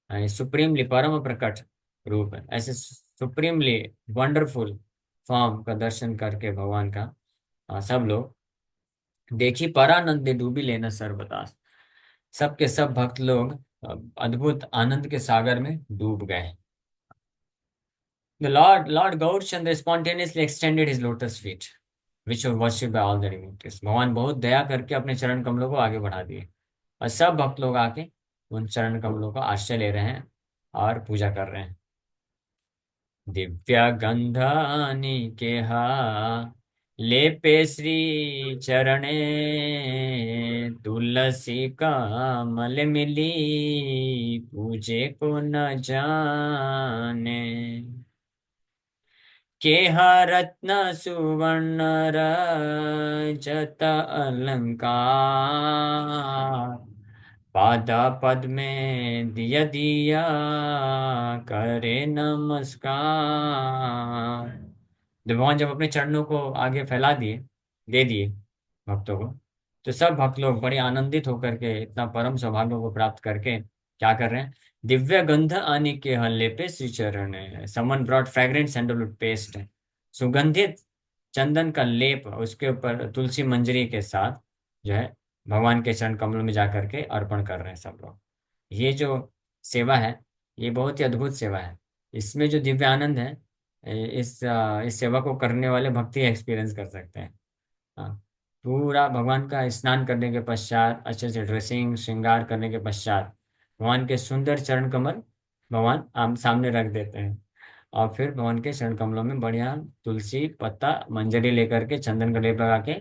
S1: सुप्रीमली परम प्रकट रूप है, ऐसे सुप्रीमली वंडरफुल फॉर्म का दर्शन करके भगवान का सब लोग देखी परानंद डूबी लेना सर्वदास, सबके सब भक्त लोग अद्भुत आनंद के सागर में डूब गए। The Lord Gaurchandra spontaneously extended his lotus feet, which were worshipped by all the devotees. भगवान बहुत दया करके अपने चरण कमलों को आगे बढ़ा दिए और सब भक्त लोग आके उन चरण कमलों का आश्रय ले रहे हैं और पूजा कर रहे हैं। दिव्या गंधानि केहा लेपे श्री चरणे, तुलसी कमल मिली पूजे को न जाने। केहा रत्न सुवर्ण रजत अलंकार, पादा पद में दिया दिया करे नमस्कार। जब भगवान जब अपने चरणों को आगे फैला दिए, दे दिए भक्तों को, तो सब भक्त लोग बड़े आनंदित होकर के इतना परम सौभाग्य को प्राप्त करके क्या कर रहे हैं? दिव्य गंध आने के हल्ले पे श्री चरण है। समन ब्रॉट फ्रेग्रेंट सैंडलवुड पेस्ट है, सुगंधित चंदन का लेप उसके ऊपर तुलसी मंजरी के साथ जो है भगवान के चरण कमलों में जा करके अर्पण कर रहे हैं सब लोग। ये जो सेवा है, ये बहुत ही अद्भुत सेवा है। इसमें जो दिव्य आनंद है, इस सेवा को करने वाले भक्ति एक्सपीरियंस कर सकते हैं। हाँ, पूरा भगवान का स्नान करने के पश्चात, अच्छे से ड्रेसिंग श्रृंगार करने के पश्चात, भगवान के सुंदर चरण कमल भगवान आम सामने रख देते हैं और फिर भगवान के चरण कमलों में बढ़िया तुलसी पत्ता मंजरी लेकर के चंदन का लेप लगा के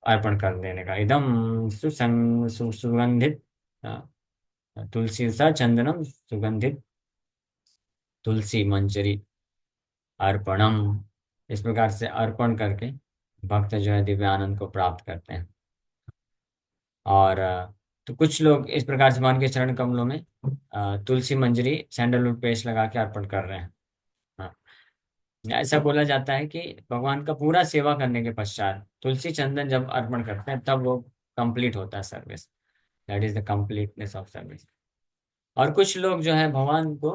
S1: अर्पण कर देने का, एकदम सुगंधित। हाँ, तुलसी सा चंदनम सुगंधित तुलसी मंजरी अर्पणम, इस प्रकार से अर्पण करके भक्त जो है दिव्य आनंद को प्राप्त करते हैं। और तो कुछ लोग इस प्रकार से भगवान के चरण कमलों में तुलसी मंजरी सैंडलवुड पेस्ट लगा के अर्पण कर रहे हैं। हाँ, ऐसा बोला जाता है कि भगवान का पूरा सेवा करने के पश्चात तुलसी चंदन जब अर्पण करते हैं, तब वो कंप्लीट होता है service. That is the completeness of service. और कुछ लोग जो है भगवान को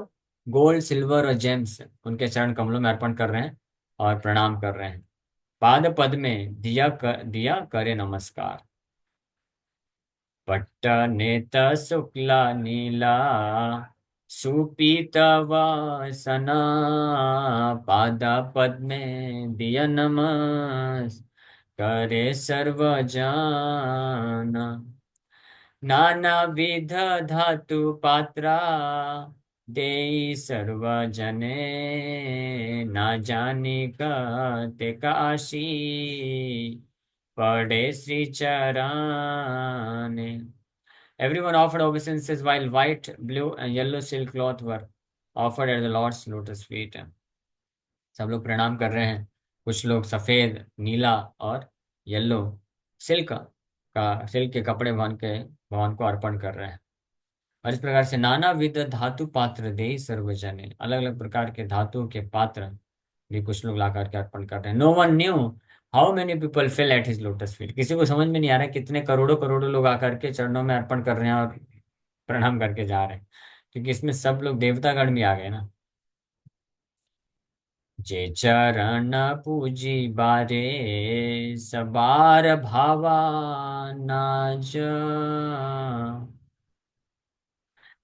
S1: गोल्ड सिल्वर और जेम्स उनके चरण कमलों में अर्पण कर रहे हैं और प्रणाम कर रहे हैं। पाद पद में दिया करे नमस्कार। पट्ट नेत शुक्ला नीला सुपीत वासना, पाद पद में दिया नमस करे सर्व जाना। नाना विध धातु पात्रा देई सर्व जने, ना जानी कते काशी पड़े श्री चराने। Everyone offered obeisances while white, blue and yellow silk cloth were offered at the Lord's lotus feet. सब लोग प्रणाम कर रहे हैं। कुछ लोग सफेद, नीला और येलो सिल्क के कपड़े भगवान को अर्पण कर रहे हैं। और इस प्रकार से नाना विध धातु पात्र दे सर्वजने, अलग अलग प्रकार के धातु के पात्र भी कुछ लोग ला करके अर्पण कर रहे हैं। No one knew how many people fell at his lotus feet. किसी को समझ में नहीं आ रहा है कितने करोड़ों करोड़ों लोग आकर के चरणों में अर्पण कर रहे हैं और प्रणाम करके जा रहे हैं, क्योंकि इसमें सब लोग देवतागण भी आ गए ना। जे चरण पूजी बारे, सबार भावा नाज,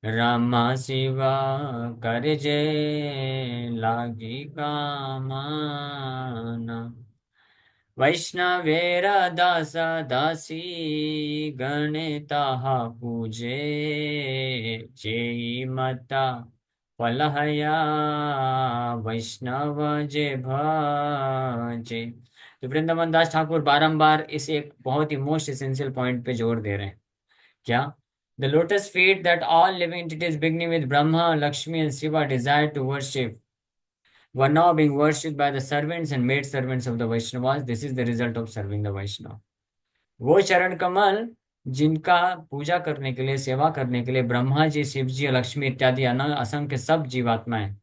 S1: रामा शिवा कर जय लागी कामना। वैष्णवेर दास दासी गणिता पूजे, जेई मता फलहया वैष्णव जे भजे। तो वृंदावन दास ठाकुर बारंबार इस एक बहुत ही मोस्ट एसेंशियल पॉइंट पे जोर दे रहे हैं। क्या? The lotus feet that all living entities beginning with Brahma, Lakshmi and Shiva desire to worship were now being worshipped by the servants and maid servants of the Vaishnavas. This is the result of serving the Vaishnava. वो चरण कमल जिनका पूजा करने के लिए, सेवा करने के लिए ब्रह्मा जी, शिव जी, लक्ष्मी इत्यादि असंख्य सब जीवात्माएं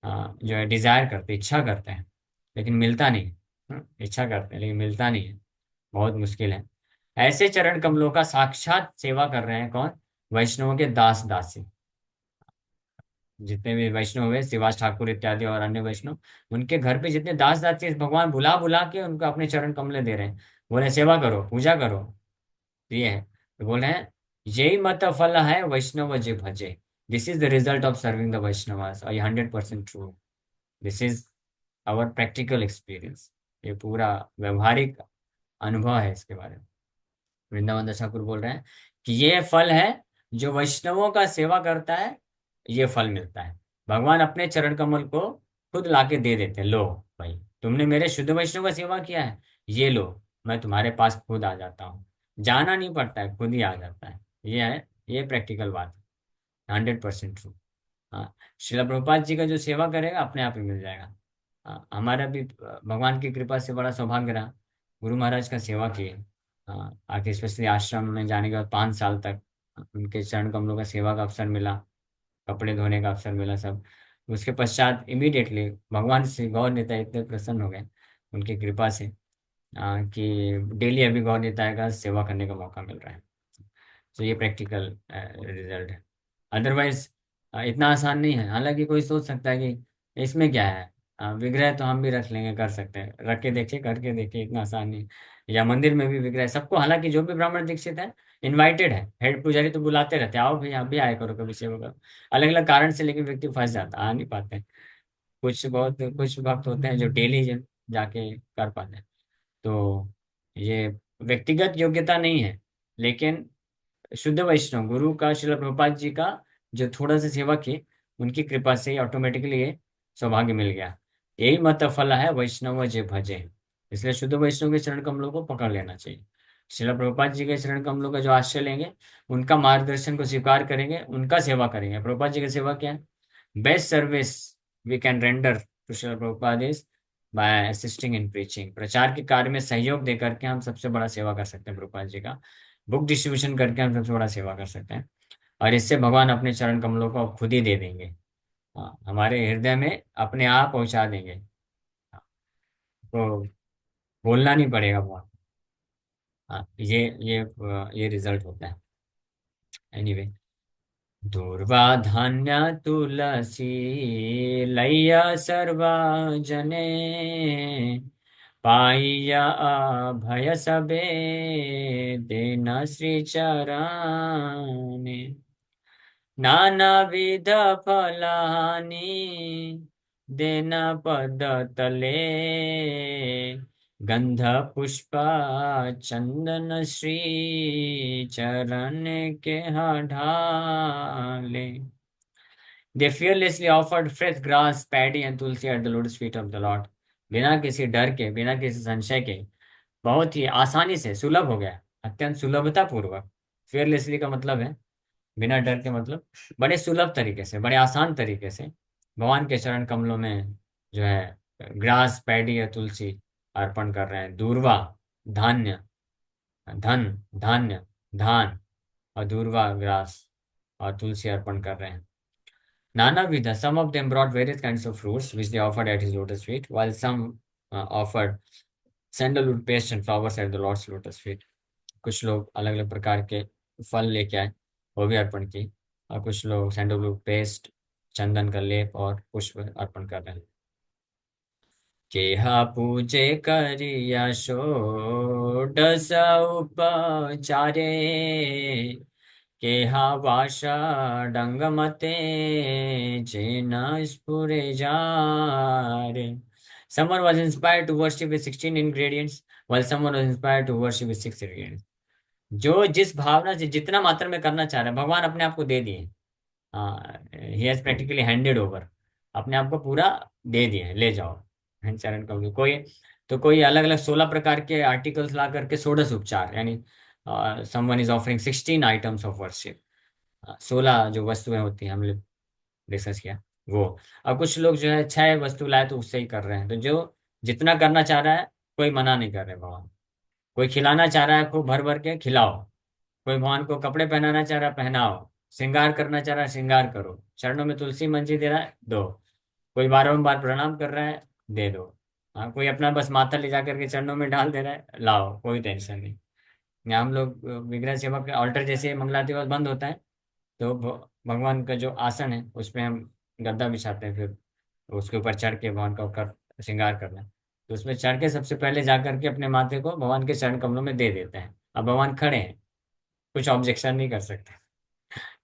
S1: जो है डिजायर करते, इच्छा करते हैं, लेकिन मिलता नहीं। इच्छा करते हैं लेकिन मिलता नहीं है, बहुत मुश्किल है। ऐसे चरण कमलों का साक्षात सेवा कर रहे हैं कौन? वैष्णवों के दास दासी। जितने भी वैष्णव हुए, शिवास ठाकुर इत्यादि और अन्य वैष्णव, उनके घर पे जितने दास दासी, भगवान बुला बुला के उनको अपने चरण कमले दे रहे हैं। बोले सेवा करो, पूजा करो। तो ये है, तो बोल रहे हैं यही मत फल है वैष्णव जे भजे। This is the result of serving the Vaishnavas, और ये 100% true. This is our practical experience. ये पूरा व्यवहारिक अनुभव है इसके बारे में। वृंदावन दास ठाकुर बोल रहे हैं कि ये फल है, जो वैष्णवों का सेवा करता है, ये फल मिलता है। भगवान अपने चरण कमल को खुद लाके दे देते हैं, लो भाई, तुमने मेरे शुद्ध वैष्णव का सेवा किया है, ये लो, मैं तुम्हारे पास खुद आ जाता हूँ। जाना नहीं पड़ता है, खुद ही आ जाता है। ये है, ये प्रैक्टिकल बात है, 100% ट्रू। हाँ, श्रील प्रभुपाद जी का जो सेवा करेगा अपने आप ही मिल जाएगा। हाँ, हमारा भी भगवान की कृपा से बड़ा सौभाग्य रहा, गुरु महाराज का सेवा किए। हाँ, आके स्पेशली आश्रम में जाने के बाद 5 साल तक उनके चरण कमलों का सेवा का अवसर मिला, कपड़े धोने का अवसर मिला सब। उसके पश्चात इमीडिएटली भगवान श्री गौर निताई इतने प्रसन्न हो गए उनकी कृपा से, कि डेली अभी गौर निताई का सेवा करने का मौका मिल रहा है। तो ये प्रैक्टिकल रिजल्ट है। अदरवाइज इतना आसान नहीं है। हालांकि कोई सोच सकता है कि इसमें क्या है, विग्रह तो हम भी रख लेंगे, कर सकते हैं, रख के देखिए, करके देखिए, इतना आसान नहीं। या मंदिर में भी विग्रह सबको, हालांकि जो भी ब्राह्मण दीक्षित है इनवाइटेड है, हेड पुजारी तो बुलाते रहते हैं, आओ भाई आप भी आया करो कभी सेवा करो। अलग अलग कारण से लेकिन व्यक्ति फंस जाता है, आ नहीं पाते हैं। कुछ भक्त होते हैं जो डेली जाके कर पाते हैं। तो ये व्यक्तिगत योग्यता नहीं है, लेकिन शुद्ध वैष्णव गुरु का, श्रील प्रभुपाद जी का जो थोड़ा सा सेवा की, उनकी कृपा से ऑटोमेटिकली ये सौभाग्य मिल गया। यही मत फल है वैष्णव जे भजे। इसलिए शुद्ध वैष्णव के चरण कमलों को पकड़ लेना चाहिए। श्रील प्रभुपाद जी के चरण कमलों का जो आश्रय लेंगे, उनका मार्गदर्शन को स्वीकार करेंगे, उनका सेवा करेंगे। प्रभुपाद जी की सेवा क्या है? Best service we can render to Srila Prabhupada is by assisting in preaching. प्रचार के कार्य में सहयोग देकर के हम सबसे बड़ा सेवा कर सकते हैं प्रभुपाद जी का। बुक डिस्ट्रीब्यूशन करके हम सबसे बड़ा सेवा कर सकते हैं, और इससे भगवान अपने चरण कमलों को खुद ही दे देंगे। हाँ, हमारे हृदय में अपने आप पहुंचा देंगे। हाँ, तो बोलना नहीं पड़ेगा बहुत। हाँ, ये रिजल्ट होता है। एनीवे, दूर्वा धान्य तुलसी लैया सर्वा जने, पाइया भय सबे देना श्री चराने। नानाविध फलानि देना पद तले, गंध पुष्प चंदन श्री चरण के ढाले। They fearlessly offered fresh grass, paddy and tulsi at the lotus feet of the Lord. बिना किसी डर के, बिना किसी संशय के, बहुत ही आसानी से, सुलभ हो गया, अत्यंत सुलभता पूर्वक। फेयरलेसली का मतलब है बिना डर के, मतलब बड़े सुलभ तरीके से, बड़े आसान तरीके से भगवान के चरण कमलों में जो है ग्रास, पैडी या तुलसी अर्पण कर रहे हैं। दूर्वा धान्य, धन, धान्य, धान, और दूर्वा ग्रास और तुलसी अर्पण कर रहे हैं। Nana Vida, some of them brought various kinds of fruits which they offered at his lotus feet, while some offered sandalwood paste and flowers at the lord's lotus feet. कुछ लोग अलग अलग प्रकार के फल लेके आए, वो भी अर्पण की। और कुछ लोग सैंडलवुड पेस्ट, चंदन का लेप और पुष्प अर्पण कर रहे हैं। केहा पूजे करिया षोडश उपचारे, केहा वाशा डंगमते चेन स्फुरे जारे। Someone was inspired to worship with 16 ingredients, while someone was inspired to worship with 6 ingredients. जो जिस भावना से जितना मात्रा में करना चाह रहे हैं, भगवान अपने आप को दे दिए। हाँ, he has practically handed over, अपने आप को पूरा दे दिए, ले जाओ चरण कमल। कोई तो कोई अलग अलग 16 प्रकार के आर्टिकल्स ला करके षोडश उपचार, यानी someone is offering 16 items of worship. 16 जो वस्तुएं होती हैं, हमने डिस्कस किया वो। अब कुछ लोग जो है 6 वस्तु लाए तो उससे ही कर रहे हैं। तो जो जितना करना चाह रहा है, कोई मना नहीं कर रहे भगवान। कोई खिलाना चाह रहा है, खूब भर भर के खिलाओ। कोई भगवान को कपड़े पहनाना चाह रहा है, पहनाओ। श्रृंगार करना चाह रहा है, श्रृंगार करो। चरणों में तुलसी मंजी दे रहा है, दो। कोई बारंबार प्रणाम कर रहा है, दे दो। हाँ, कोई अपना बस माथा ले जा करके चरणों में डाल दे रहा है, लाओ, कोई टेंशन नहीं। यहाँ हम लोग विग्रह सेवा के ऑल्टर जैसे मंगलाते वक्त बंद होता है, तो भगवान का जो आसन है उस पे हम गद्दा बिछाते हैं, फिर उसके ऊपर चढ़ के भगवान का कर श्रृंगार करना है। तो उसमें चढ़ के सबसे पहले जा करके अपने माथे को भगवान के चरण कमलों में दे देते हैं। अब भगवान खड़े हैं, कुछ ऑब्जेक्शन नहीं कर सकते,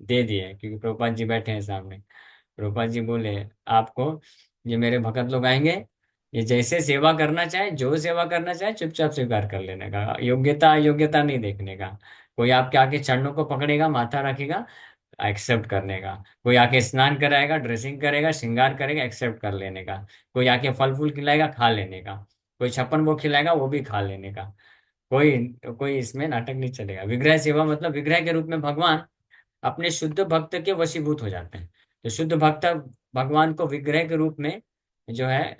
S1: दे दिए, क्योंकि प्रभुपाद जी बैठे हैं सामने। प्रभुपाद जी बोले, आपको ये मेरे भगत लोग आएंगे, ये जैसे सेवा करना चाहे, जो सेवा करना चाहे चुपचाप स्वीकार कर लेने का, योग्यता अयोग्यता नहीं देखने का। कोई आपके आके चरणों को पकड़ेगा, माथा रखेगा, एक्सेप्ट करने का। कोई आके स्नान कराएगा, ड्रेसिंग करेगा, श्रृंगार करेगा, एक्सेप्ट कर लेने का। कोई आके फल फूल खिलाएगा, खा लेने का। कोई छप्पन भोग खिलाएगा, वो भी खा लेने का। कोई कोई इसमें नाटक नहीं चलेगा। विग्रह सेवा मतलब विग्रह के रूप में भगवान अपने शुद्ध भक्त के वशीभूत हो जाते हैं। तो शुद्ध भक्त भगवान को विग्रह के रूप में जो है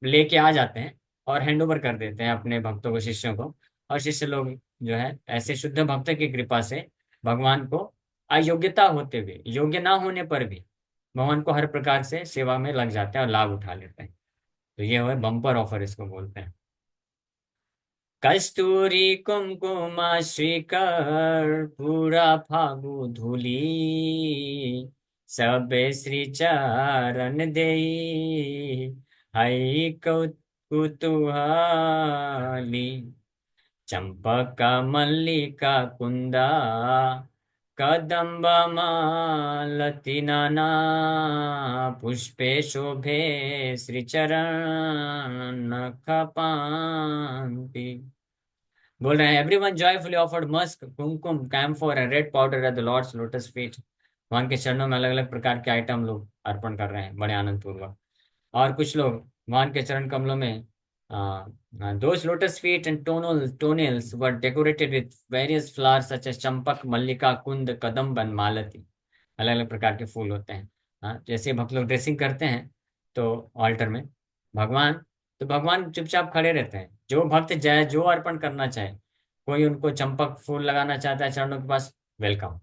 S1: लेके आ जाते हैं और हैंड ओवर कर देते हैं अपने भक्तों को, शिष्यों को। और शिष्य लोग जो है ऐसे शुद्ध भक्त की कृपा से भगवान को अयोग्यता होते हुए, योग्य ना होने पर भी भगवान को हर प्रकार से सेवा में लग जाते हैं और लाभ उठा लेते हैं। तो ये है बम्पर ऑफर, इसको बोलते हैं। कस्तूरी कुमकुमाश्रिकर पूरा फागु धूली, सब श्री चरण देई हई कुतूहली। चंपका मल्लिका कुंदा कदम्ब मालती नाना, पुष्पे शोभे श्री चरण नखपांति। बोल रहे हैं, everyone joyfully offered musk, kumkum, camphor and red powder at the lord's lotus feet. भगवान के चरणों में अलग अलग प्रकार के आइटम लोग अर्पण कर रहे हैं बड़े आनंद पूर्वक। और कुछ लोग भगवान के चरण कमलों में those lotus feet and toenails were decorated with various flowers such as champak, mallika, kund, kadamb and malati। अलग अलग प्रकार के फूल होते हैं। हाँ, जैसे भक्त लोग ड्रेसिंग करते हैं तो ऑल्टर में भगवान, तो भगवान चुपचाप खड़े रहते हैं। जो भक्त जाए, जो अर्पण करना चाहे, कोई उनको चंपक फूल लगाना चाहता है चरणों के पास, वेलकम।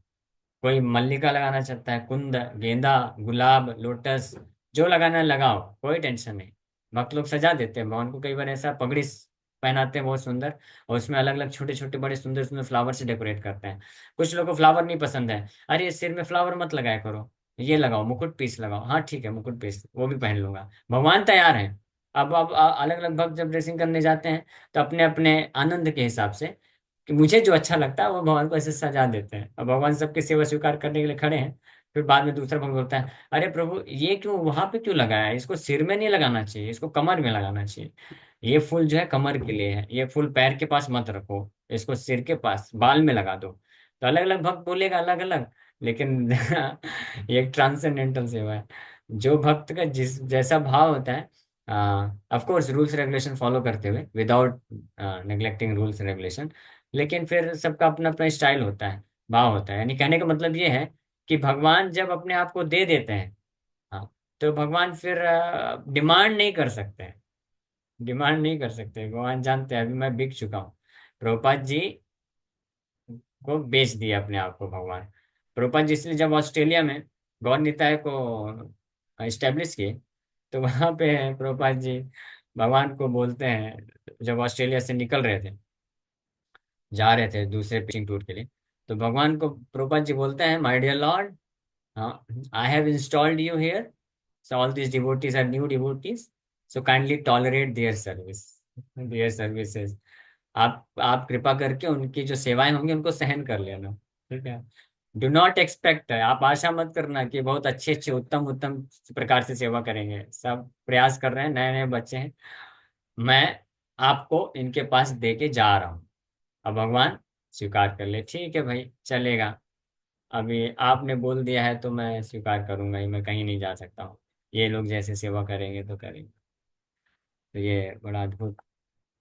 S1: कोई मल्लिका लगाना चाहता है, कुंद, गेंदा, गुलाब, लोटस, जो लगाना है लगाओ, कोई टेंशन नहीं। भक्त लोग सजा देते हैं भगवान को। कई बार ऐसा पगड़ी पहनाते हैं बहुत सुंदर, और उसमें अलग अलग छोटे छोटे बड़े सुंदर सुंदर फ्लावर से डेकोरेट करते हैं। कुछ लोगों को फ्लावर नहीं पसंद है, अरे सिर में फ्लावर मत लगाया करो, ये लगाओ, मुकुट पीस लगाओ। हाँ ठीक है, मुकुट पीस वो भी पहन लूंगा, भगवान तैयार हैं। अब अलग अलग भक्त जब ड्रेसिंग करने जाते हैं तो अपने अपने आनंद के हिसाब से, कि मुझे जो अच्छा लगता है वो भगवान को ऐसे सजा देते हैं। और भगवान सबकी सेवा स्वीकार करने के लिए खड़े हैं। फिर बाद में दूसरा भक्त बोलता है, अरे प्रभु ये क्यों वहां पे क्यों लगाया है, इसको सिर में नहीं लगाना चाहिए, इसको कमर में लगाना चाहिए। ये फूल जो है कमर के लिए है, ये फूल पैर के पास मत रखो, इसको सिर के पास बाल में लगा दो। तो अलग अलग भक्त बोलेगा अलग अलग, लेकिन ये एक ट्रांसेंडेंटल सेवा है। जो भक्त का जिस जैसा भाव होता है, of course rules regulation follow करते हुए, विदाउट नेग्लेक्टिंग रूल्स रेगुलेशन, लेकिन फिर सबका अपना अपना स्टाइल होता है, भाव होता है। यानी कहने का मतलब ये है कि भगवान जब अपने आप को दे देते हैं, हाँ, तो भगवान फिर डिमांड नहीं कर सकते हैं। डिमांड नहीं कर सकते, भगवान जानते हैं अभी मैं बिक चुका हूँ। प्रभुपाद जी को बेच दिया अपने आप को भगवान। प्रभुपाद जी इसलिए जब ऑस्ट्रेलिया में गौर निताय को इस्टेब्लिश किए, तो वहाँ पे प्रभुपाद जी भगवान को बोलते हैं, जब ऑस्ट्रेलिया से निकल रहे थे, जा रहे थे दूसरे पिचिंग टूर के लिए, तो भगवान को प्रभुपाद जी बोलते हैं, my dear lord, I have installed you here, so all these devotees are new devotees, so kindly tolerate their service, their services. आप कृपा करके उनकी जो सेवाएं होंगी उनको सहन कर लेना, ठीक है। डू नॉट एक्सपेक्ट, आप आशा मत करना कि बहुत अच्छे अच्छे उत्तम उत्तम प्रकार से सेवा करेंगे। सब प्रयास कर रहे हैं, नए नए बच्चे हैं, मैं आपको इनके पास दे के जा रहा हूँ। अब भगवान स्वीकार कर ले, ठीक है भाई चलेगा, अभी आपने बोल दिया है तो मैं स्वीकार करूंगा ही, मैं कहीं नहीं जा सकता हूँ, ये लोग जैसे सेवा करेंगे तो करेंगे। तो ये बड़ा अद्भुत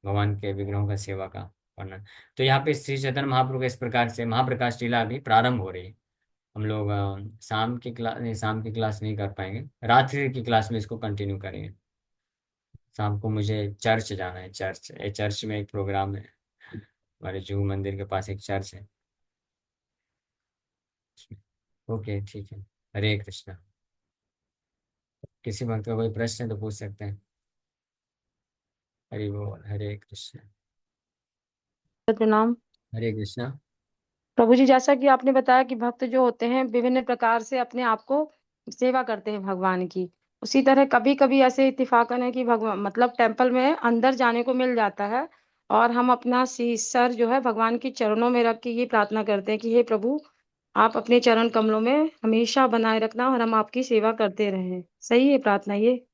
S1: भगवान के विग्रहों का सेवा का वर्णन। तो यहाँ पे श्री चैतन्य महाप्रभु का इस प्रकार से महाप्रकाश लीला अभी प्रारंभ हो रही है। हम लोग शाम की क्लास नहीं कर पाएंगे, रात्रि की क्लास में इसको कंटिन्यू करेंगे। शाम को मुझे चर्च जाना है, चर्च में एक प्रोग्राम है, हमारे जूहू मंदिर के पास एक चर्च है। ओके ठीक है। हरे कृष्णा। किसी भक्त का कोई प्रश्न है तो पूछ सकते हैं। हरि बोल, हरे कृष्णा।
S2: प्रणाम।
S1: हरे कृष्णा।
S2: प्रभु जी, जैसा कि आपने बताया कि भक्त जो होते हैं विभिन्न प्रकार से अपने आप को सेवा करते हैं भगवान की, उसी तरह कभी कभी ऐसे इत्तेफाकन है कि भगवान मतलब टेम्पल में अंदर जाने को मिल जाता है, और हम अपना सर जो है भगवान के चरणों में रख के ये प्रार्थना करते हैं कि हे प्रभु, आप अपने चरण कमलों में हमेशा बनाए रखना और हम आपकी सेवा करते रहें। सही है प्रार्थना ये?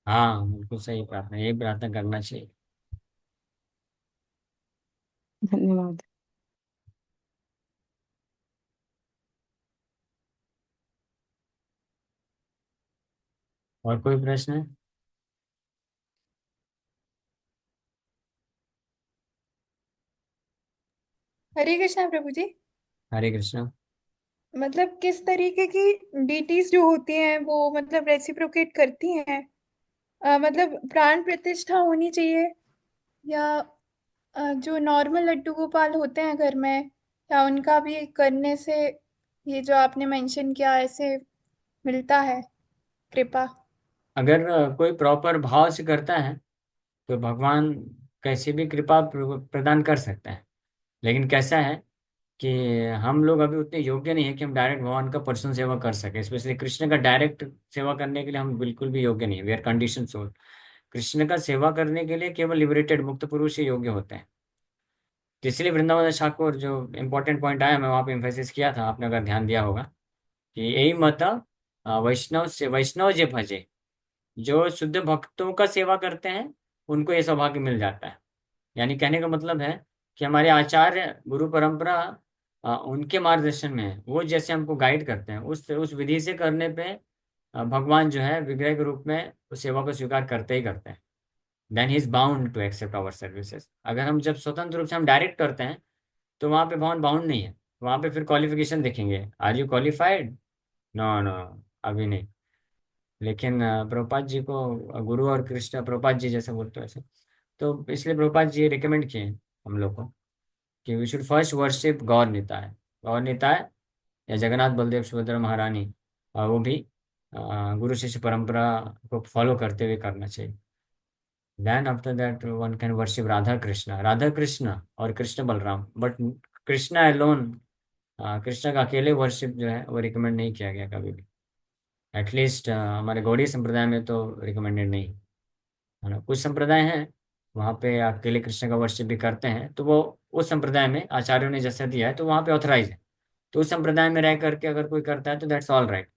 S1: हाँ बिल्कुल सही प्रार्थना, यही प्रार्थना करना चाहिए।
S2: धन्यवाद।
S1: और कोई प्रश्न है?
S3: हरे कृष्णा प्रभु जी।
S1: हरे कृष्णा।
S3: मतलब किस तरीके की डीटीज जो होती हैं वो मतलब रेसिप्रोकेट करती हैं? मतलब प्राण प्रतिष्ठा होनी चाहिए, या जो नॉर्मल लड्डू गोपाल होते हैं घर में, या उनका भी करने से ये जो आपने मेंशन किया ऐसे मिलता है कृपा?
S1: अगर कोई प्रॉपर भाव से करता है तो भगवान कैसी भी कृपा प्रदान कर सकता है। लेकिन कैसा है कि हम लोग अभी उतने योग्य नहीं है कि हम डायरेक्ट भगवान का पर्सनल सेवा कर सके, स्पेशली कृष्ण का डायरेक्ट सेवा करने के लिए हम बिल्कुल भी योग्य नहीं, we are condition soul. Krishna का सेवा करने के लिए केवल लिबरेटेड मुक्त पुरुष ही योग्य होते हैं। तो इसलिए वृंदावन ठाकुर जो इंपॉर्टेंट पॉइंट आया, मैं वहाँ पे एम्फेसिस किया था, आपने अगर ध्यान दिया होगा, कि यही मत वैष्णव से वैष्णव जे भजे, जो शुद्ध भक्तों का सेवा करते हैं उनको ये सौभाग्य मिल जाता है। यानी कहने का मतलब है कि हमारे आचार्य गुरु परंपरा उनके मार्गदर्शन में है, वो जैसे हमको गाइड करते हैं उस विधि से करने पे भगवान जो है विग्रह के रूप में उस सेवा को स्वीकार करते ही करते हैं। Then he is bound to accept our services. अगर हम जब स्वतंत्र रूप से हम डायरेक्ट करते हैं तो वहाँ पे भगवान बाउंड नहीं है, वहाँ पे फिर क्वालिफिकेशन देखेंगे, are you qualified, no no, अभी नहीं। लेकिन प्रभुपाद जी को गुरु और कृष्ण, प्रभुपाद जी जैसे बोलते हैं ऐसे, तो इसलिए प्रभुपाद जी रिकमेंड किए हैं हम लोग को कि वी शुड फर्स्ट वर्शिप गौर निताय। गौर निताय या जगन्नाथ बलदेव सुभद्रा महारानी, और वो भी गुरु शिष्य परंपरा को फॉलो करते हुए करना चाहिए। Then after that one can worship Radha Krishna और कृष्ण बलराम, बट कृष्णा एलोन, कृष्ण का अकेले वर्शिप जो है वो रिकमेंड नहीं किया गया कभी भी। एटलीस्ट हमारे गौड़ीय संप्रदाय में तो रिकमेंडेड नहीं है ना। कुछ संप्रदाय हैं वहाँ पे अकेले कृष्ण का वर्शिप भी करते हैं, तो वो उस संप्रदाय में आचार्यों ने जैसा दिया है तो वहाँ पे ऑथराइज है। तो उस संप्रदाय में रह करके अगर कोई करता है तो दैट्स ऑल राइट।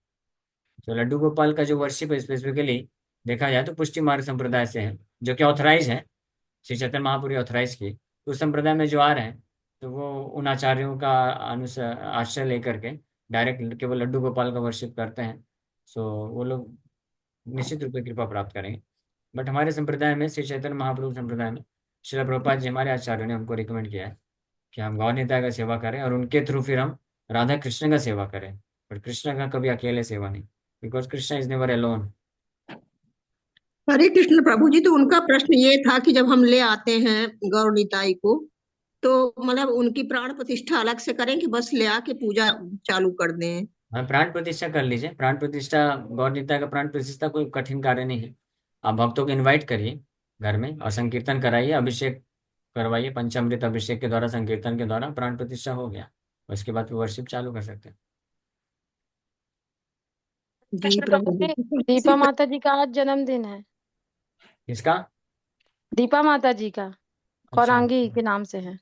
S1: तो लड्डू गोपाल का जो वर्शिप है स्पेसिफिकली देखा जाए तो पुष्टि मार्ग संप्रदाय से है, जो कि ऑथराइज है, श्री चैतन्य महापुरी ऑथराइज की। तो उस संप्रदाय में जो आ रहे हैं तो वो उन आचार्यों का अनुसार आश्रय लेकर के डायरेक्ट केवल लड्डू गोपाल का वर्शिप करते हैं। सो वो लोग निश्चित रूप से कृपा प्राप्त करेंगे। बट हमारे संप्रदाय में, श्री चैतन्य महाप्रभु संप्रदाय में, श्रील प्रभुपाद जी हमारे आचार्यों ने हमको रिकमेंड किया है कि हम गौ नेता का सेवा करें और उनके थ्रू फिर हम राधा कृष्ण का सेवा करें, बट कृष्ण का कभी अकेले सेवा नहीं, because Krishna is never alone.
S4: Hare Krishna प्रभु जी, तो उनका प्रश्न ये था कि जब हम ले आते हैं गौर निताई को, तो मतलब उनकी प्राण प्रतिष्ठा अलग से करें कि बस ले आके पूजा चालू कर दें?
S1: हाँ प्राण प्रतिष्ठा कर लीजिए। प्राण प्रतिष्ठा, गौर निताय का प्राण प्रतिष्ठा कोई कठिन कार्य नहीं है। आप भक्तों को इनवाइट करिए, घर में, और संकीर्तन कराइए, अभिषेक करवाइए, पंचामृत अभिषेक के द्वारा, संकीर्तन के द्वारा प्राण प्रतिष्ठा हो गया। उसके बाद फिर वर्शिप चालू कर सकते हैं।
S4: जी
S2: कृष्ण
S4: प्रभु
S2: प्रभु
S4: जी।
S2: जी, दीपा माता जी का आज जन्मदिन है।
S1: किसका?
S2: दीपा माता जी का,
S1: अच्छा।
S2: कौरांगी के नाम से है।